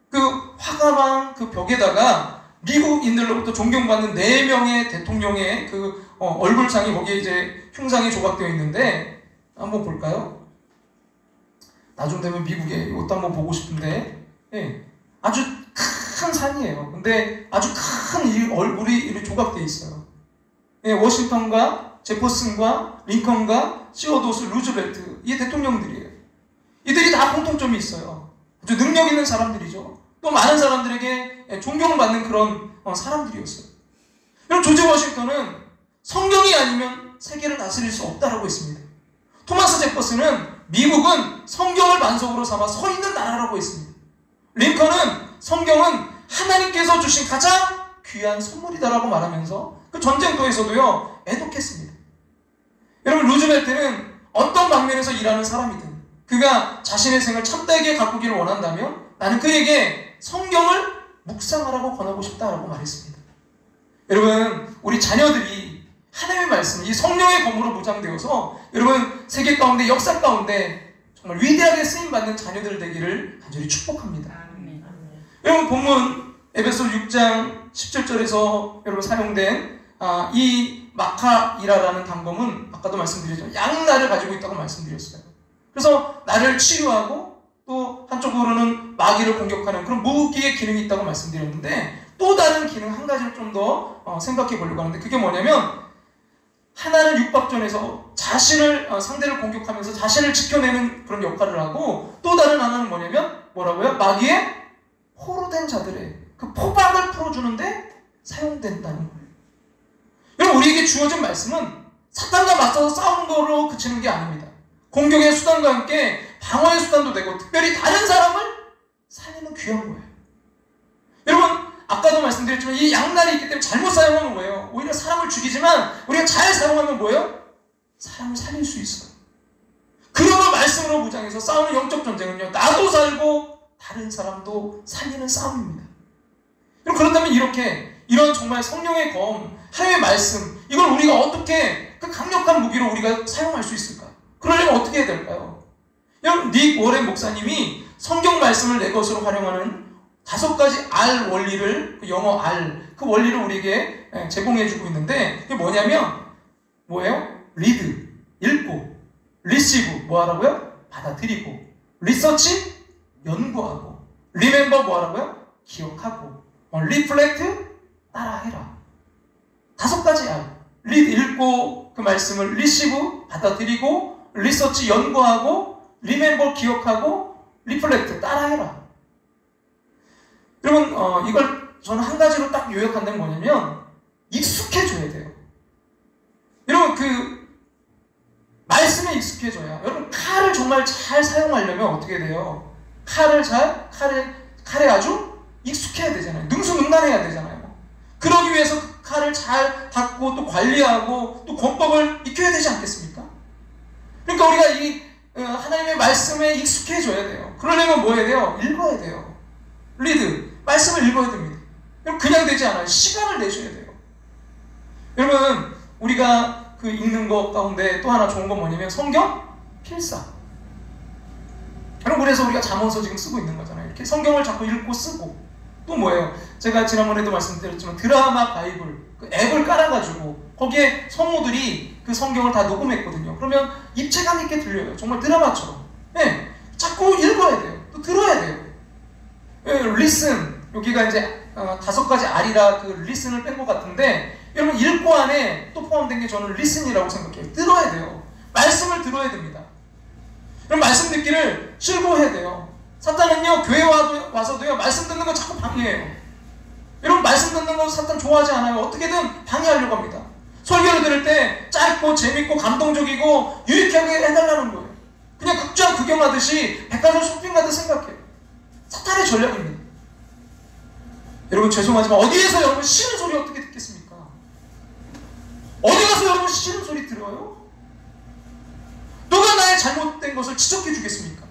그 화가망 그 벽에다가 미국인들로부터 존경받는 4명의 대통령의 그 얼굴상이 거기에 이제 흉상이 조각되어 있는데, 한번 볼까요? 나중 되면 미국에 이것도 한번 보고 싶은데, 예, 아주 큰 산이에요. 근데 아주 큰 얼굴이 이렇게 조각되어 있어요. 예, 워싱턴과 제퍼슨과 링컨과 시어도스 루즈벨트, 이 대통령들이에요. 이들이 다 공통점이 있어요. 아주 능력 있는 사람들이죠. 또 많은 사람들에게 존경받는 그런 사람들이었어요. 여러분, 조지 워싱턴은 성경이 아니면 세계를 다스릴 수 없다라고 했습니다. 토마스 제퍼슨은 미국은 성경을 반석으로 삼아 서 있는 나라라고 했습니다. 링컨은 성경은 하나님께서 주신 가장 귀한 선물이다라고 말하면서 그 전쟁터에서도요 애독했습니다. 여러분, 루즈벨트는 어떤 방면에서 일하는 사람이든 그가 자신의 생을 참되게 가꾸기를 원한다면 나는 그에게 성경을 묵상하라고 권하고 싶다라고 말했습니다. 여러분, 우리 자녀들이 하나님의 말씀, 이 성령의 검으로 무장되어서 여러분 세계 가운데, 역사 가운데 정말 위대하게 쓰임받는 자녀들 되기를 간절히 축복합니다. 여러분, 본문 에베소 6장 17절에서 여러분 사용된 이 마카이라라는 단검은 아까도 말씀드렸죠. 양날을 가지고 있다고 말씀드렸어요. 그래서 나를 치유하고 또 한쪽으로는 마귀를 공격하는 그런 무기의 기능이 있다고 말씀드렸는데, 또 다른 기능 한 가지를 좀 더 생각해 보려고 하는데, 그게 뭐냐면 하나는 육박전에서 자신을 상대를 공격하면서 자신을 지켜내는 그런 역할을 하고, 또 다른 하나는 뭐냐면 뭐라고요? 마귀의 포로된 자들의 그 포박을 풀어주는데 사용된다는 거예요. 여러분, 우리에게 주어진 말씀은 사탄과 맞서서 싸우는 거로 그치는 게 아닙니다. 공격의 수단과 함께 방어의 수단도 되고, 특별히 다른 사람을 살리는 귀한 거예요. 여러분, 아까도 말씀드렸지만 이 양날이 있기 때문에 잘못 사용하면 뭐예요? 오히려 사람을 죽이지만 우리가 잘 사용하면 뭐예요? 사람을 살릴 수 있어요. 그러므로 말씀으로 무장해서 싸우는 영적 전쟁은요, 나도 살고 다른 사람도 살리는 싸움입니다. 그렇다면 이런 정말 성령의 검, 하나님의 말씀, 이걸 우리가 어떻게 그 강력한 무기로 우리가 사용할 수 있을까? 그러려면 어떻게 해야 될까요? 여러분, 닉 워렌 목사님이 성경 말씀을 내 것으로 활용하는 5가지 R 원리를, 영어 R, 그 원리를 우리에게 제공해주고 있는데, 그게 뭐냐면 뭐예요? 리드, 읽고, 리시브, 뭐 하라고요? 받아들이고, 리서치, 연구하고, 리멤버, 뭐 하라고요? 기억하고, 리플렉트, 따라해라. 5가지 R. 리드, 읽고 그 말씀을, 리시브, 받아들이고, 리서치, 연구하고, 리멤버, 기억하고, 리플렉트, 따라해라. 여러분, 이걸 저는 한 가지로 딱 요약한다면 뭐냐면 익숙해져야 돼요. 여러분, 그 말씀에 익숙해져야, 여러분, 칼을 정말 잘 사용하려면 어떻게 돼요? 칼에 아주 익숙해야 되잖아요. 능수능란해야 되잖아요. 그러기 위해서 그 칼을 잘 닦고 또 관리하고 또 권법을 익혀야 되지 않겠습니까? 그러니까 우리가 이 하나님의 말씀에 익숙해져야 돼요. 그러려면 뭐 해야 돼요? 읽어야 돼요. 리드, 말씀을 읽어야 됩니다. 그냥 되지 않아요. 시간을 내셔야 돼요. 여러분, 우리가 그 읽는 것 가운데 또 하나 좋은 건 뭐냐면 성경 필사. 여러분, 그래서 우리가 잠언서 지금 쓰고 있는 거잖아요. 이렇게 성경을 자꾸 읽고 쓰고. 또 뭐예요? 제가 지난번에도 말씀드렸지만 드라마 바이블, 그 앱을 깔아가지고 거기에 성우들이 그 성경을 다 녹음했거든요. 그러면 입체감 있게 들려요. 정말 드라마처럼. 네, 자꾸 읽어야 돼요. 또 들어야 돼요. 리슨, 여기가 이제 5가지 R이라 그 리슨을 뺀 것 같은데, 여러분, 읽고 안에 또 포함된 게 저는 리슨이라고 생각해요. 들어야 돼요. 말씀을 들어야 됩니다. 그럼 말씀 듣기를 즐거워해야 돼요. 사탄은요, 교회 와서도요, 말씀 듣는 거 자꾸 방해해요. 여러분, 말씀 듣는 거 사탄 좋아하지 않아요. 어떻게든 방해하려고 합니다. 설교를 들을 때 짧고 재밌고 감동적이고 유익하게 해달라는 거예요. 그냥 극장 구경하듯이 백화점 쇼핑 가듯 생각해요. 사탄의 전략입니다. 여러분, 죄송하지만 어디에서 여러분 싫은 소리 어떻게 듣겠습니까? 어디 가서 여러분 싫은 소리 들어요? 누가 나의 잘못된 것을 지적해 주겠습니까?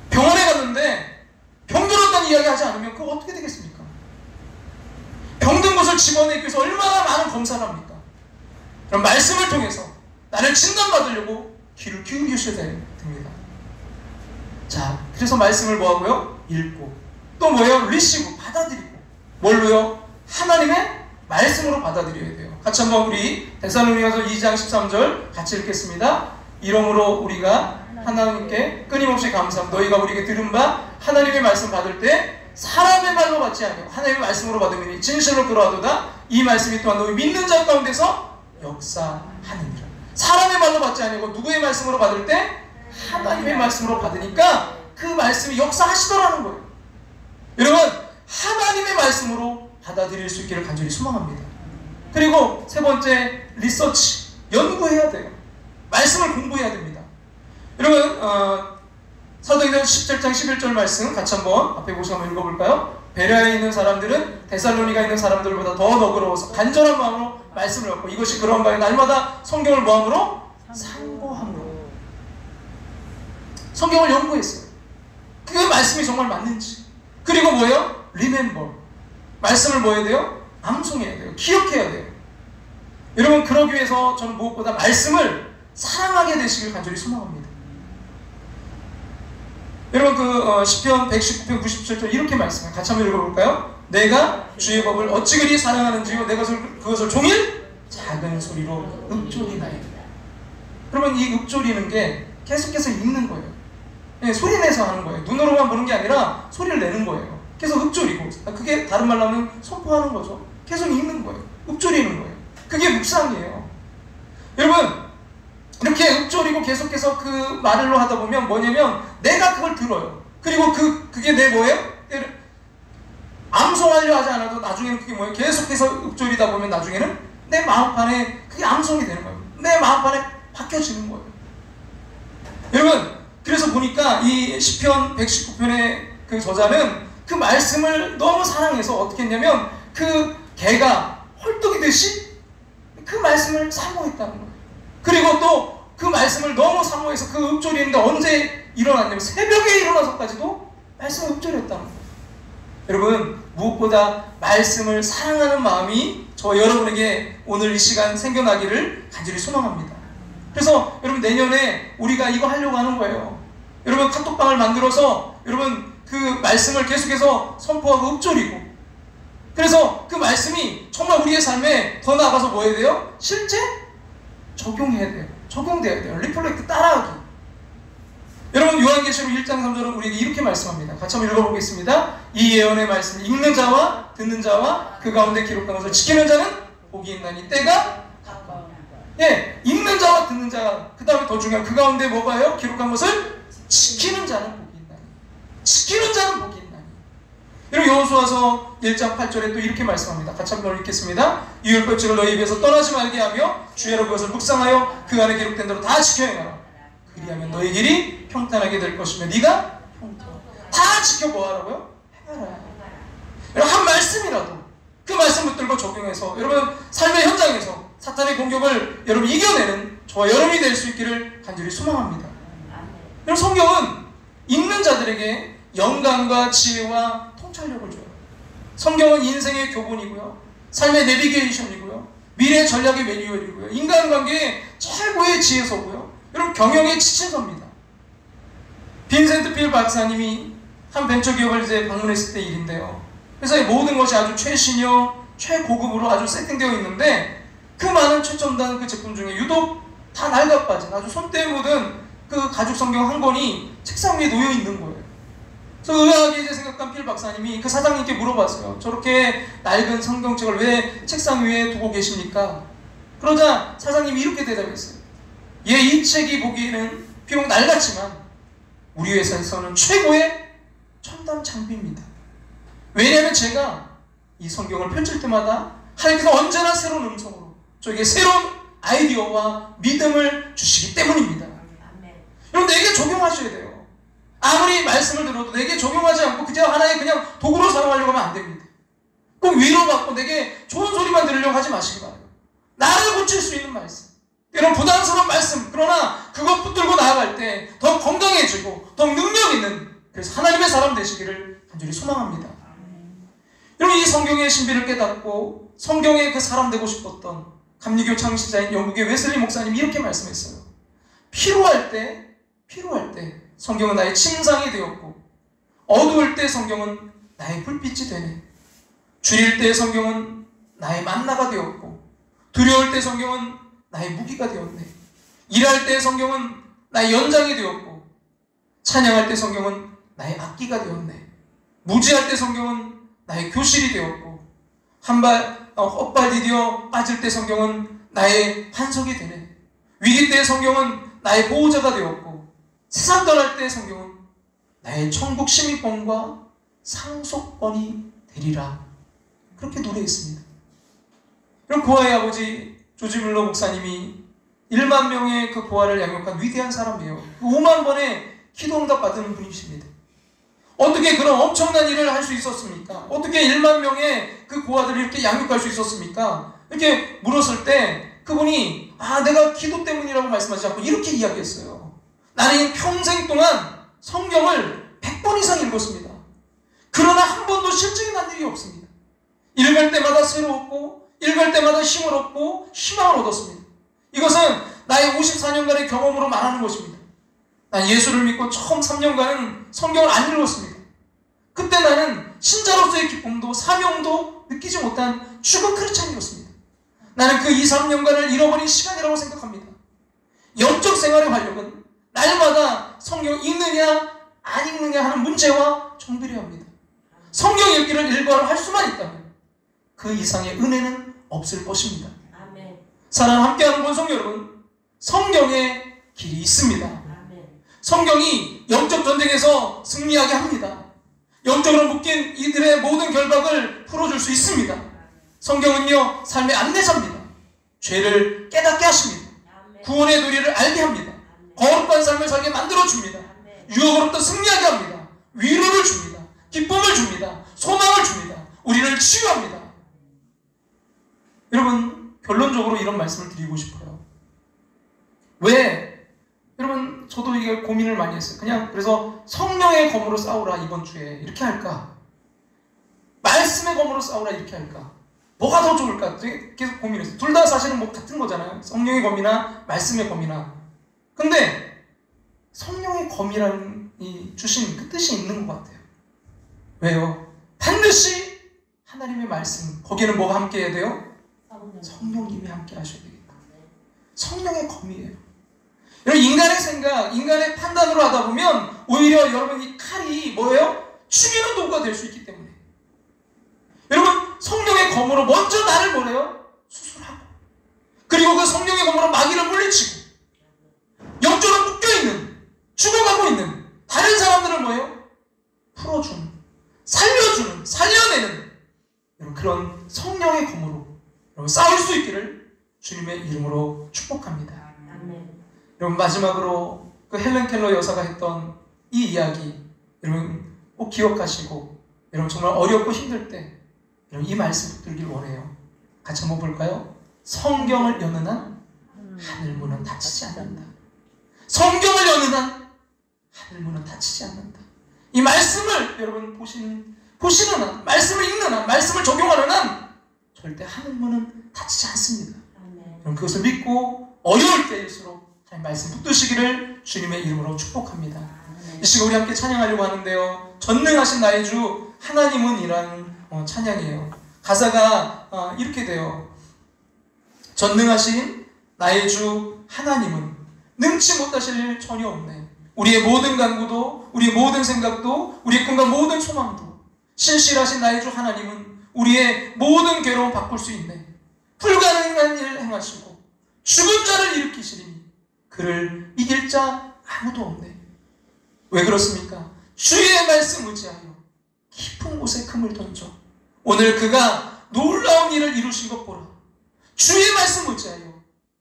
병원에 갔는데 병들었다는 이야기 하지 않으면 그거 어떻게 되겠습니까? 병든 것을 집어내기 위해서 얼마나 많은 검사를 합니까? 그럼 말씀을 통해서 나를 진단받으려고 귀를 기울이셔야 됩니다. 자, 그래서 말씀을 뭐하고요? 읽고, 또 뭐예요? 리시브, 받아들이고. 뭘로요? 하나님의 말씀으로 받아들여야 돼요. 같이 한번 우리 데살로니가서 2장 13절 같이 읽겠습니다. 이러므로 우리가 하나님께 끊임없이 감사함, 너희가 우리에게 들은 바 하나님의 말씀 받을 때 사람의 말로 받지 아니하고 하나님의 말씀으로 받으니 진실로 그러하도다. 이 말씀이 또한 너희 믿는 자 가운데서 역사하느니라. 사람의 말로 받지 아니하고 누구의 말씀으로 받을 때? 하나님의 말씀으로 받으니까 그 말씀이 역사하시더라는 거예요. 여러분, 하나님의 말씀으로 받아들일 수 있기를 간절히 소망합니다. 그리고 세 번째, 리서치, 연구해야 돼요. 말씀을 공부해야 됩니다. 여러분 사도행전 17장 11절 말씀 같이 한번 앞에 보시고 한번 읽어볼까요? 베레아에 있는 사람들은 데살로니가에 있는 사람들보다 더 너그러워서 간절한 마음으로 말씀을 얻고 이것이 그런 바에 날마다 성경을 뭐함으로? 상고함으로. 성경을 연구했어요. 그 말씀이 정말 맞는지. 그리고 뭐예요? remember. 말씀을 뭐 해야 돼요? 암송해야 돼요. 기억해야 돼요. 여러분 그러기 위해서 저는 무엇보다 말씀을 사랑하게 되시길 간절히 소망합니다. 여러분 시편 119편 97절 이렇게 말씀해요. 같이 한번 읽어볼까요? 내가 주의 법을 어찌 그리 사랑하는지요 내가 그것을 종일 작은 소리로 읊조리나이다. 그러면 이 읊조리는 게 계속해서 읽는 거예요. 네, 소리 내서 하는 거예요. 눈으로만 보는 게 아니라 소리를 내는 거예요. 계속 읊조리고 그게 다른 말로 하면 선포하는 거죠. 계속 읽는 거예요. 읊조리는 거예요. 그게 묵상이에요. 여러분 이렇게 읊조리고 계속해서 그 말로 하다 보면 뭐냐면 내가 그걸 들어요. 그리고 그게 내 뭐예요? 암송하려 하지 않아도 나중에는 그게 뭐예요? 계속해서 읊조리다 보면 나중에는 내 마음판에 그게 암송이 되는 거예요. 내 마음판에 박혀지는 거예요. 여러분 그래서 보니까 이 시편 119편의 그 저자는 그 말씀을 너무 사랑해서 어떻게 했냐면 그 개가 헐떡이듯이 그 말씀을 사모했다는 거예요. 그리고 또 그 말씀을 너무 사모해서 그 읊조리는데 언제 일어났냐면 새벽에 일어나서까지도 말씀을 읊조렸다는 거예요. 여러분 무엇보다 말씀을 사랑하는 마음이 저 여러분에게 오늘 이 시간 생겨나기를 간절히 소망합니다. 그래서 여러분 내년에 우리가 이거 하려고 하는 거예요. 여러분 카톡방을 만들어서 여러분 그 말씀을 계속해서 선포하고 읊조리고 그래서 그 말씀이 정말 우리의 삶에 더 나아가서 뭐 해야 돼요? 실제 적용해야 돼요. 적용돼야 돼요. 리플렉트 따라하기. 여러분 요한계시록 1장 3절은 우리에게 이렇게 말씀합니다. 같이 한번 읽어보겠습니다. 이 예언의 말씀 읽는 자와 듣는 자와 그 가운데 기록된 것을 지키는 자는 복이 있나니 때가 가까워. 예, 읽는 자와 듣는 자 그 다음에 더 중요한 그 가운데 뭐가요? 기록한 것을 지키는 자는 복이 있나니. 지키는 자는 복이 있나니. 여러분 여호수아서 1장 8절에 또 이렇게 말씀합니다. 같이 한번 읽겠습니다. 이 율법책을 너희 입에서 떠나지 말게 하며 주야로 그것을 묵상하여 그 안에 기록된 대로 다 지켜 행하라. 그리하면 너희 길이 평탄하게 될 것이며 네가 다 지켜 뭐 하라고요? 행하라. 여러분 한 말씀이라도 그 말씀 붙들고 적용해서 여러분 삶의 현장에서 사탄의 공격을 여러분 이겨내는 저와 여러분이 될 수 있기를 간절히 소망합니다. 여러분 성경은 읽는 자들에게 영감과 지혜와 통찰력을 줘요. 성경은 인생의 교본이고요. 삶의 내비게이션이고요. 미래의 전략의 매뉴얼이고요. 인간관계의 최고의 지혜서고요. 여러분 경영의 지침서입니다. 빈센트 필 박사님이 한 벤처기업을 이제 방문했을 때 일인데요. 그래서 모든 것이 아주 최신형, 최고급으로 아주 세팅되어 있는데 그 많은 최첨단 그 제품 중에 유독 다 낡아빠진 아주 손때 묻은 그 가죽 성경 한 권이 책상 위에 놓여 있는 거예요. 그래서 의아하게 이제 생각한 필 박사님이 그 사장님께 물어봤어요. 저렇게 낡은 성경책을 왜 책상 위에 두고 계십니까? 그러자 사장님이 이렇게 대답했어요. 예, 이 책이 보기에는 비록 낡았지만 우리 회사에서는 최고의 첨단 장비입니다. 왜냐하면 제가 이 성경을 펼칠 때마다 하나님께서 언제나 새로운 음성으로 저에게 새로운 아이디어와 믿음을 주시기 때문입니다. 여러분 내게 적용하셔야 돼요. 아무리 말씀을 들어도 내게 적용하지 않고 그저 하나의 그냥 도구로 사용하려고 하면 안 됩니다. 꼭 위로받고 내게 좋은 소리만 들으려고 하지 마시기 바라요. 나를 고칠 수 있는 말씀. 여러분 부담스러운 말씀. 그러나 그것 붙들고 나아갈 때 더 건강해지고 더 능력 있는 그래서 하나님의 사람 되시기를 간절히 소망합니다. 여러분 이 성경의 신비를 깨닫고 성경의 그 사람 되고 싶었던 감리교 창시자인 영국의 웨슬리 목사님이 이렇게 말씀했어요. 필요할 때 성경은 나의 침상이 되었고 어두울 때 성경은 나의 불빛이 되네. 줄일 때 성경은 나의 만나가 되었고 두려울 때 성경은 나의 무기가 되었네. 일할 때 성경은 나의 연장이 되었고 찬양할 때 성경은 나의 악기가 되었네. 무지할 때 성경은 나의 교실이 되었고 헛발 디디어 빠질 때 성경은 나의 반석이 되네. 위기 때 성경은 나의 보호자가 되었고 세상 떠날 때 성경은 나의 천국 시민권과 상속권이 되리라. 그렇게 노래했습니다. 그럼 고아의 아버지 조지 뮬러 목사님이 1만 명의 그 고아를 양육한 위대한 사람이에요. 5만 번의 기도 응답 받은 분이십니다. 어떻게 그런 엄청난 일을 할 수 있었습니까? 어떻게 1만 명의 그 고아들을 이렇게 양육할 수 있었습니까? 이렇게 물었을 때 그분이 내가 기도 때문이라고 말씀하지 않고 이렇게 이야기했어요. 나는 평생 동안 성경을 100번 이상 읽었습니다. 그러나 한 번도 실증이 난 일이 없습니다. 읽을 때마다 새로웠고 읽을 때마다 힘을 얻고 희망을 얻었습니다. 이것은 나의 54년간의 경험으로 말하는 것입니다. 난 예수를 믿고 처음 3년간은 성경을 안 읽었습니다. 그때 나는 신자로서의 기쁨도 사명도 느끼지 못한 죽은 크리스찬이었습니다. 나는 그 2, 3년간을 잃어버린 시간이라고 생각합니다. 영적 생활의 활력은 날마다 성경 읽느냐 안 읽느냐 하는 문제와 정비례합니다. 성경 읽기를 일과로 할 수만 있다면 그 이상의 은혜는 없을 것입니다. 아멘. 사랑하는 함께하는 본성 여러분, 성경의 길이 있습니다. 아멘. 성경이 영적 전쟁에서 승리하게 합니다. 영적으로 묶인 이들의 모든 결박을 풀어줄 수 있습니다. 성경은요, 삶의 안내자입니다. 죄를 깨닫게 하십니다. 구원의 도리를 알게 합니다. 거룩한 삶을 살게 만들어줍니다. 유혹으로부터 승리하게 합니다. 위로를 줍니다. 기쁨을 줍니다. 소망을 줍니다. 우리를 치유합니다. 여러분, 결론적으로 이런 말씀을 드리고 싶어요. 왜? 여러분, 저도 이게 고민을 많이 했어요. 그래서 성령의 검으로 싸우라 이번 주에 이렇게 할까? 말씀의 검으로 싸우라 이렇게 할까? 뭐가 더 좋을까? 계속 고민했어요. 둘 다 사실은 뭐 같은 거잖아요. 성령의 검이나 말씀의 검이나. 근데 성령의 검이라는 이 주신 그 뜻이 있는 것 같아요. 왜요? 반드시 하나님의 말씀, 거기에는 뭐가 함께 해야 돼요? 성령님이 함께 하셔야 되겠다. 성령의 검이에요. 여러분, 인간의 생각, 인간의 판단으로 하다 보면 오히려 여러분 이 칼이 뭐예요? 죽이는 도구가 될 수 있기 때문에. 여러분, 성령의 검으로 먼저 나를 뭐래요? 수술하고, 그리고 그 성령의 검으로 마귀를 물리치고, 영적으로 묶여있는, 죽어가고 있는 다른 사람들을 뭐예요? 풀어주는, 살려주는, 살려내는 그런 성령의 검으로 여러분 싸울 수 있기를 주님의 이름으로 축복합니다. 아멘. 여러분, 마지막으로 그 헬렌 켈러 여사가 했던 이 이야기 여러분 꼭 기억하시고, 여러분 정말 어렵고 힘들 때 여러분 이 말씀 붙들길 원해요. 같이 한번 볼까요? 성경을 여는 한 하늘문은 닫히지 않는다. 성경을 여는 한 하늘문은 닫히지 않는다. 이 말씀을 여러분 보시는 한, 말씀을 읽는 한, 말씀을 적용하는 한 절대 하늘문은 닫히지 않습니다. 여러분 그것을 믿고 어려울 때일수록 하나님 말씀 붙드시기를 주님의 이름으로 축복합니다. 이 시간 우리 함께 찬양하려고 하는데요, 전능하신 나의 주 하나님은 이라는 찬양이에요. 가사가 이렇게 돼요. 전능하신 나의 주 하나님은 능치 못하실 일 전혀 없네. 우리의 모든 간구도, 우리의 모든 생각도, 우리의 꿈과 모든 소망도 신실하신 나의 주 하나님은 우리의 모든 괴로움 바꿀 수 있네. 불가능한 일을 행하시고 죽은 자를 일으키시리니 그를 이길 자 아무도 없네. 왜 그렇습니까? 주의 말씀 의지하여 깊은 곳에 금을 던져 오늘 그가 놀라운 일을 이루신 것 보라. 주의 말씀 의지하여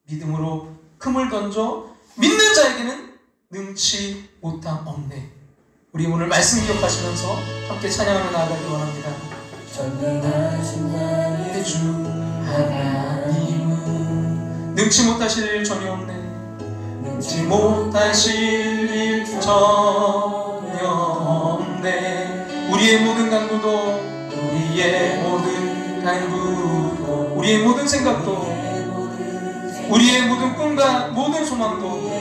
믿음으로 금을 던져 믿는 자에게는 능치 못함 없네. 우리 오늘 말씀 기억하시면서 함께 찬양하며 나아가길 원합니다. 전능하신 나의 주 하나님은 능치 못하실 일 전혀 없네. 능치 못하실 일 전혀 없네. 우리의 모든 간구도, 우리의 모든 간구도, 우리의 모든 생각도, 우리의 모든 꿈과 모든 소망도,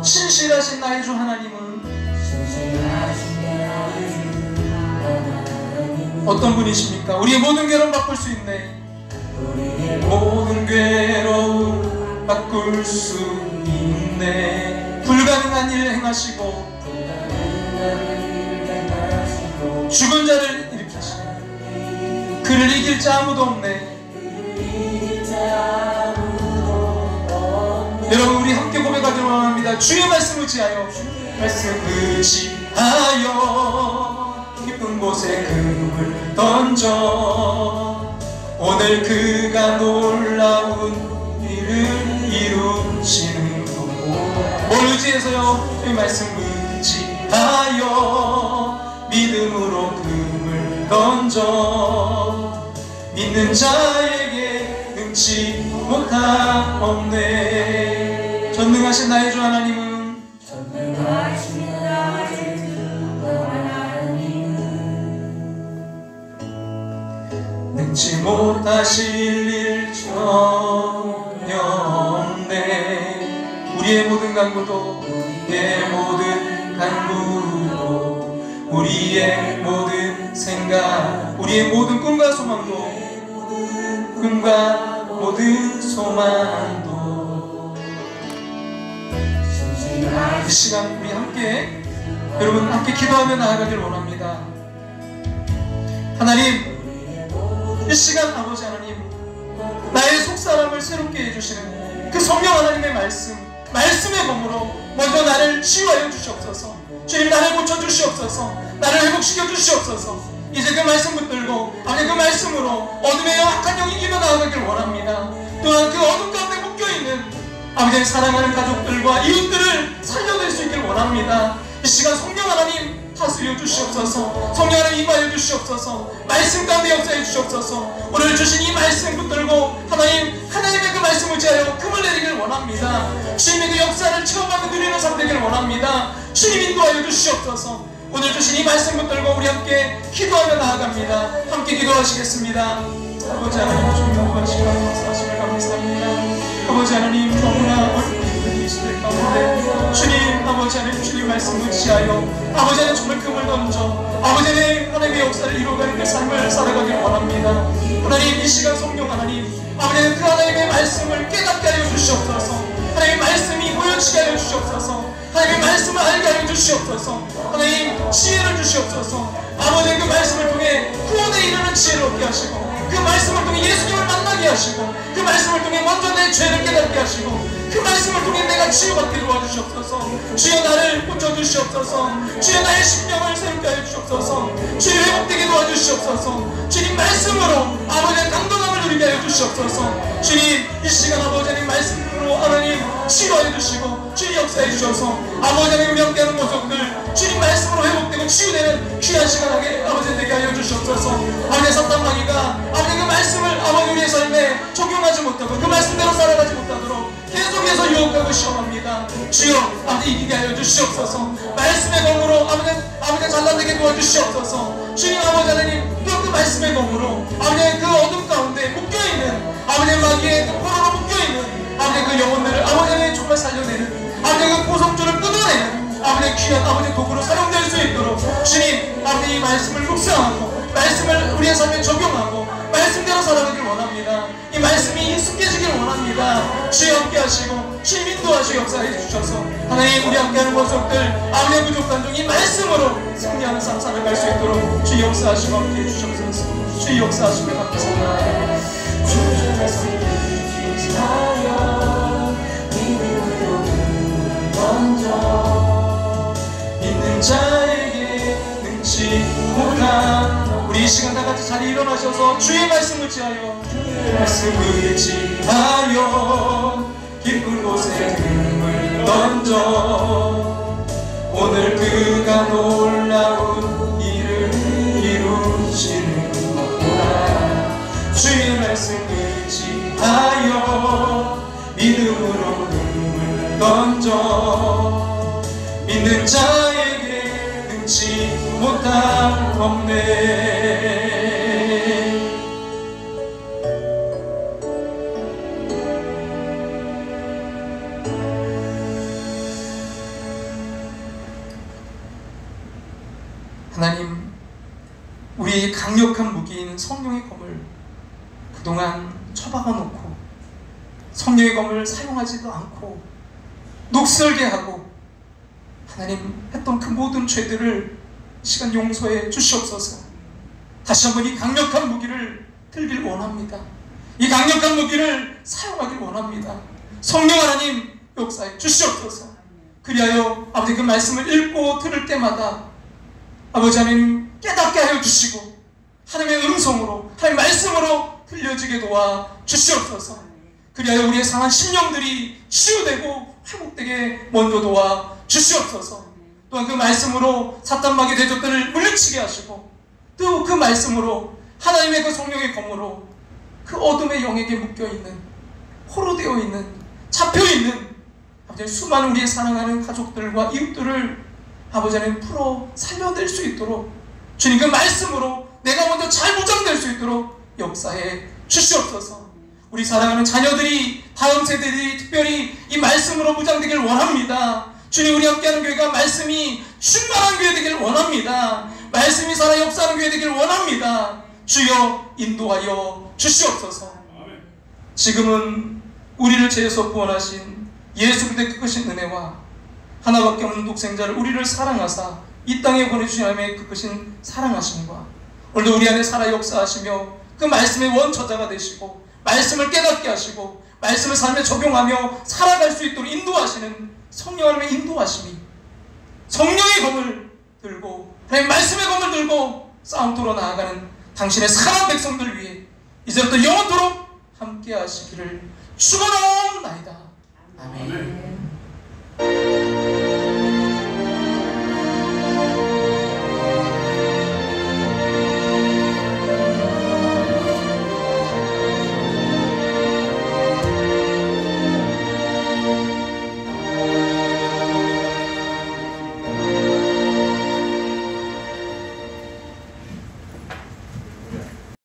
신실하신 나의 주 하나님은 어떤 분이십니까? 우리의 모든 괴로움 바꿀 수 있네. 우리의 모든 괴로움 바꿀 수 있네. 불가능한 일 행하시고 죽은 자를 일으키시고 그를 이길 자 아무도 없네. 여러분 우리 함께 고백하기를 원합니다. 주의 말씀 의지하여, 말씀 의지하여 깊은 곳에 금을 던져 오늘 그가 놀라운 일을 이루시는 거고. 뭘 의지해서요? 이 말씀 의지하여 믿음으로 금을 던져 믿는 자에게 능치 못함 없네. 전능하신 나의 주 하나님은 전능하신 나의 주 하나님은 능치 못하실 일 전혀 없네. 우리의 모든 간구도 우리의 모든 생각, 우리의 모든 꿈과 소망도 이 시간 우리 함께, 여러분 함께 기도하며 나아가길 원합니다. 하나님, 이 시간 아버지 하나님, 나의 속사람을 새롭게 해주시는 그 성령 하나님의 말씀의 검으로 먼저 나를 치유하여 주시옵소서. 주님, 나를 고쳐주시옵소서. 나를 회복시켜 주시옵소서. 이제 그 말씀 붙들고 아버지 그 말씀으로 어둠의 악한 영이 이겨 나아가길 원합니다. 또한 그 어둠 가운데 묶여있는 아버지의 사랑하는 가족들과 이웃들을 살려낼 수 있길 원합니다. 이 시간 성령 하나님 다스려 주시옵소서. 성령 하나님 임하여 주시옵소서. 말씀 가운데 역사해 주시옵소서. 오늘 주신 이 말씀 붙들고 하나님의 그 말씀을 지하여 금을 내리길 원합니다. 주님의 그 역사를 체험하고 누리는 삶 되길 원합니다. 주님 인도하여 주시옵소서. 오늘 주신 이 말씀 붙들고 우리 함께 기도하며 나아갑니다. 함께 기도하시겠습니다. 아버지 하나님, 주님 영광하시고 감사하심을 감사합니다. 아버지 하나님, 너무나 어렵게 이 시대 가운데 주님, 아버지 하나님, 주님 말씀을 지하여 아버지 하나님 정말 금을 던져 아버지 하나님, 하나님의 역사를 이루어가는 그 삶을 살아가길 원합니다. 하나님, 이 시간 성령 하나님, 아버지 하나님, 그 하나님의 말씀을 깨닫게 하여 주시옵소서. 하나님의 말씀이 보여지게 하여 주시옵소서. 하나님의 말씀을 알게 하여 주시옵소서. 하나님, 지혜를 주시옵소서. 아버지 그 말씀을 통해 구원에 이르는 지혜를 얻게 하시고, 그 말씀을 통해 예수님을 만나게 하시고, 그 말씀을 통해 먼저 내 죄를 깨닫게 하시고, 그 말씀을 통해 내가 치유받게 도와주시옵소서. 주여 나를 고쳐주시옵소서. 주여 나의 심령을 새롭게 하여 주시옵소서. 주여 회복되게 도와주시옵소서. 주님 말씀으로 아버지의 강건함을 누리게 하여 주시옵소서. 주님, 이 시간 아버지 하나님 말씀으로 하나님 치유하여 주시고 주님 역사해 주셔서 아버지 하나님 우리 함께하는 모습들 주님 말씀으로 회복되고 치유되는 귀한 시간 하게 아버지 되게 하여 주시옵소서. 아버지 사탄마귀가 아버지 그 말씀을 아버지 우리의 삶에 적용하지 못하고 그 말씀대로 살아가지 못하도록 계속해서 유혹하고 시험합니다. 주여 아버지 이기게 하여 주시옵소서. 말씀의 검으로 아버지 잘나되게 도와주시옵소서. 주님 아버지 하나님 또 그 말씀의 검으로 아버지 그 어둠 가운데 묶여있는 아버지 마귀의 그 포로로 묶여있는 아버지 그 영혼들을 아버지 하나님 정말 살려내는 아버지 그 고성줄을 끊어내는 아버지 귀한 아버지 도구로 사용될 수 있도록 주님 아버지 이 말씀을 묵상하고 말씀을 우리의 삶에 적용하고 말씀대로 살아가길 원합니다. 이 말씀이 익숙해지길 원합니다. 주여 함께 하시고 주님 인도하시고 역사해 주셔서 하나님 우리 함께하는 모습들 아버지의 부족한 중 이 말씀으로 승리하는 삶 살아갈 수 있도록 주여 역사하시고 함께 해주셔서 주여 역사하시며 감사합니다. 주의 말씀 믿는 자에게 능치 못한 우리 이 시간 다같이 자리에 일어나셔서 주의 말씀을 지하여 말씀을 지하여 깊은 곳에 금을 던져 오늘 그가 놀라운 일을 이루시는 거라. 주의 말씀을 지하여 믿음으로 금을 던져 믿는 자에게 능치 못함 없네. 하나님, 우리의 강력한 무기인 성령의 검을 그동안 처박아 놓고 성령의 검을 사용하지도 않고 녹슬게 하고 하나님 했던 그 모든 죄들을 이 시간 용서해 주시옵소서. 다시 한번 이 강력한 무기를 들길 원합니다. 이 강력한 무기를 사용하길 원합니다. 성령 하나님 역사해 주시옵소서. 그리하여 아버지 그 말씀을 읽고 들을 때마다 아버지 하나님 깨닫게 하여 주시고 하나님의 음성으로 하나님의 말씀으로 들려지게 도와 주시옵소서. 그리하여 우리의 상한 심령들이 치유되고 회복되게 먼저 도와 주시옵소서. 또한 그 말씀으로 사탄마귀 대적들을 물리치게 하시고, 또 그 말씀으로 하나님의 그 성령의 검으로 그 어둠의 영에게 묶여있는, 포로되어 있는, 잡혀있는 아버지 수많은 우리의 사랑하는 가족들과 이웃들을 아버지 하나님 풀어 살려낼 수 있도록 주님 그 말씀으로 내가 먼저 잘 무장될 수 있도록 역사해 주시옵소서. 우리 사랑하는 자녀들이, 다음 세대들이 특별히 이 말씀으로 무장되길 원합니다. 주님, 우리 함께하는 교회가 말씀이 충만한 교회 되길 원합니다. 말씀이 살아 역사하는 교회 되길 원합니다. 주여 인도하여 주시옵소서. 지금은 우리를 죄에서 구원하신 예수 그리스도의 그 크신 은혜와 하나밖에 없는 독생자를 우리를 사랑하사 이 땅에 보내주신 하나님의 그 크신 사랑하심과 오늘도 우리 안에 살아 역사하시며 그 말씀의 원처자가 되시고 말씀을 깨닫게 하시고 말씀을 삶에 적용하며 살아갈 수 있도록 인도하시는 성령 하나님의 인도하심이, 성령의 검을 들고 하나님의 말씀의 검을 들고 싸움터로 나아가는 당신의 사랑하는 백성들 위해 이제부터 영원토록 함께 하시기를 축원하옵나이다.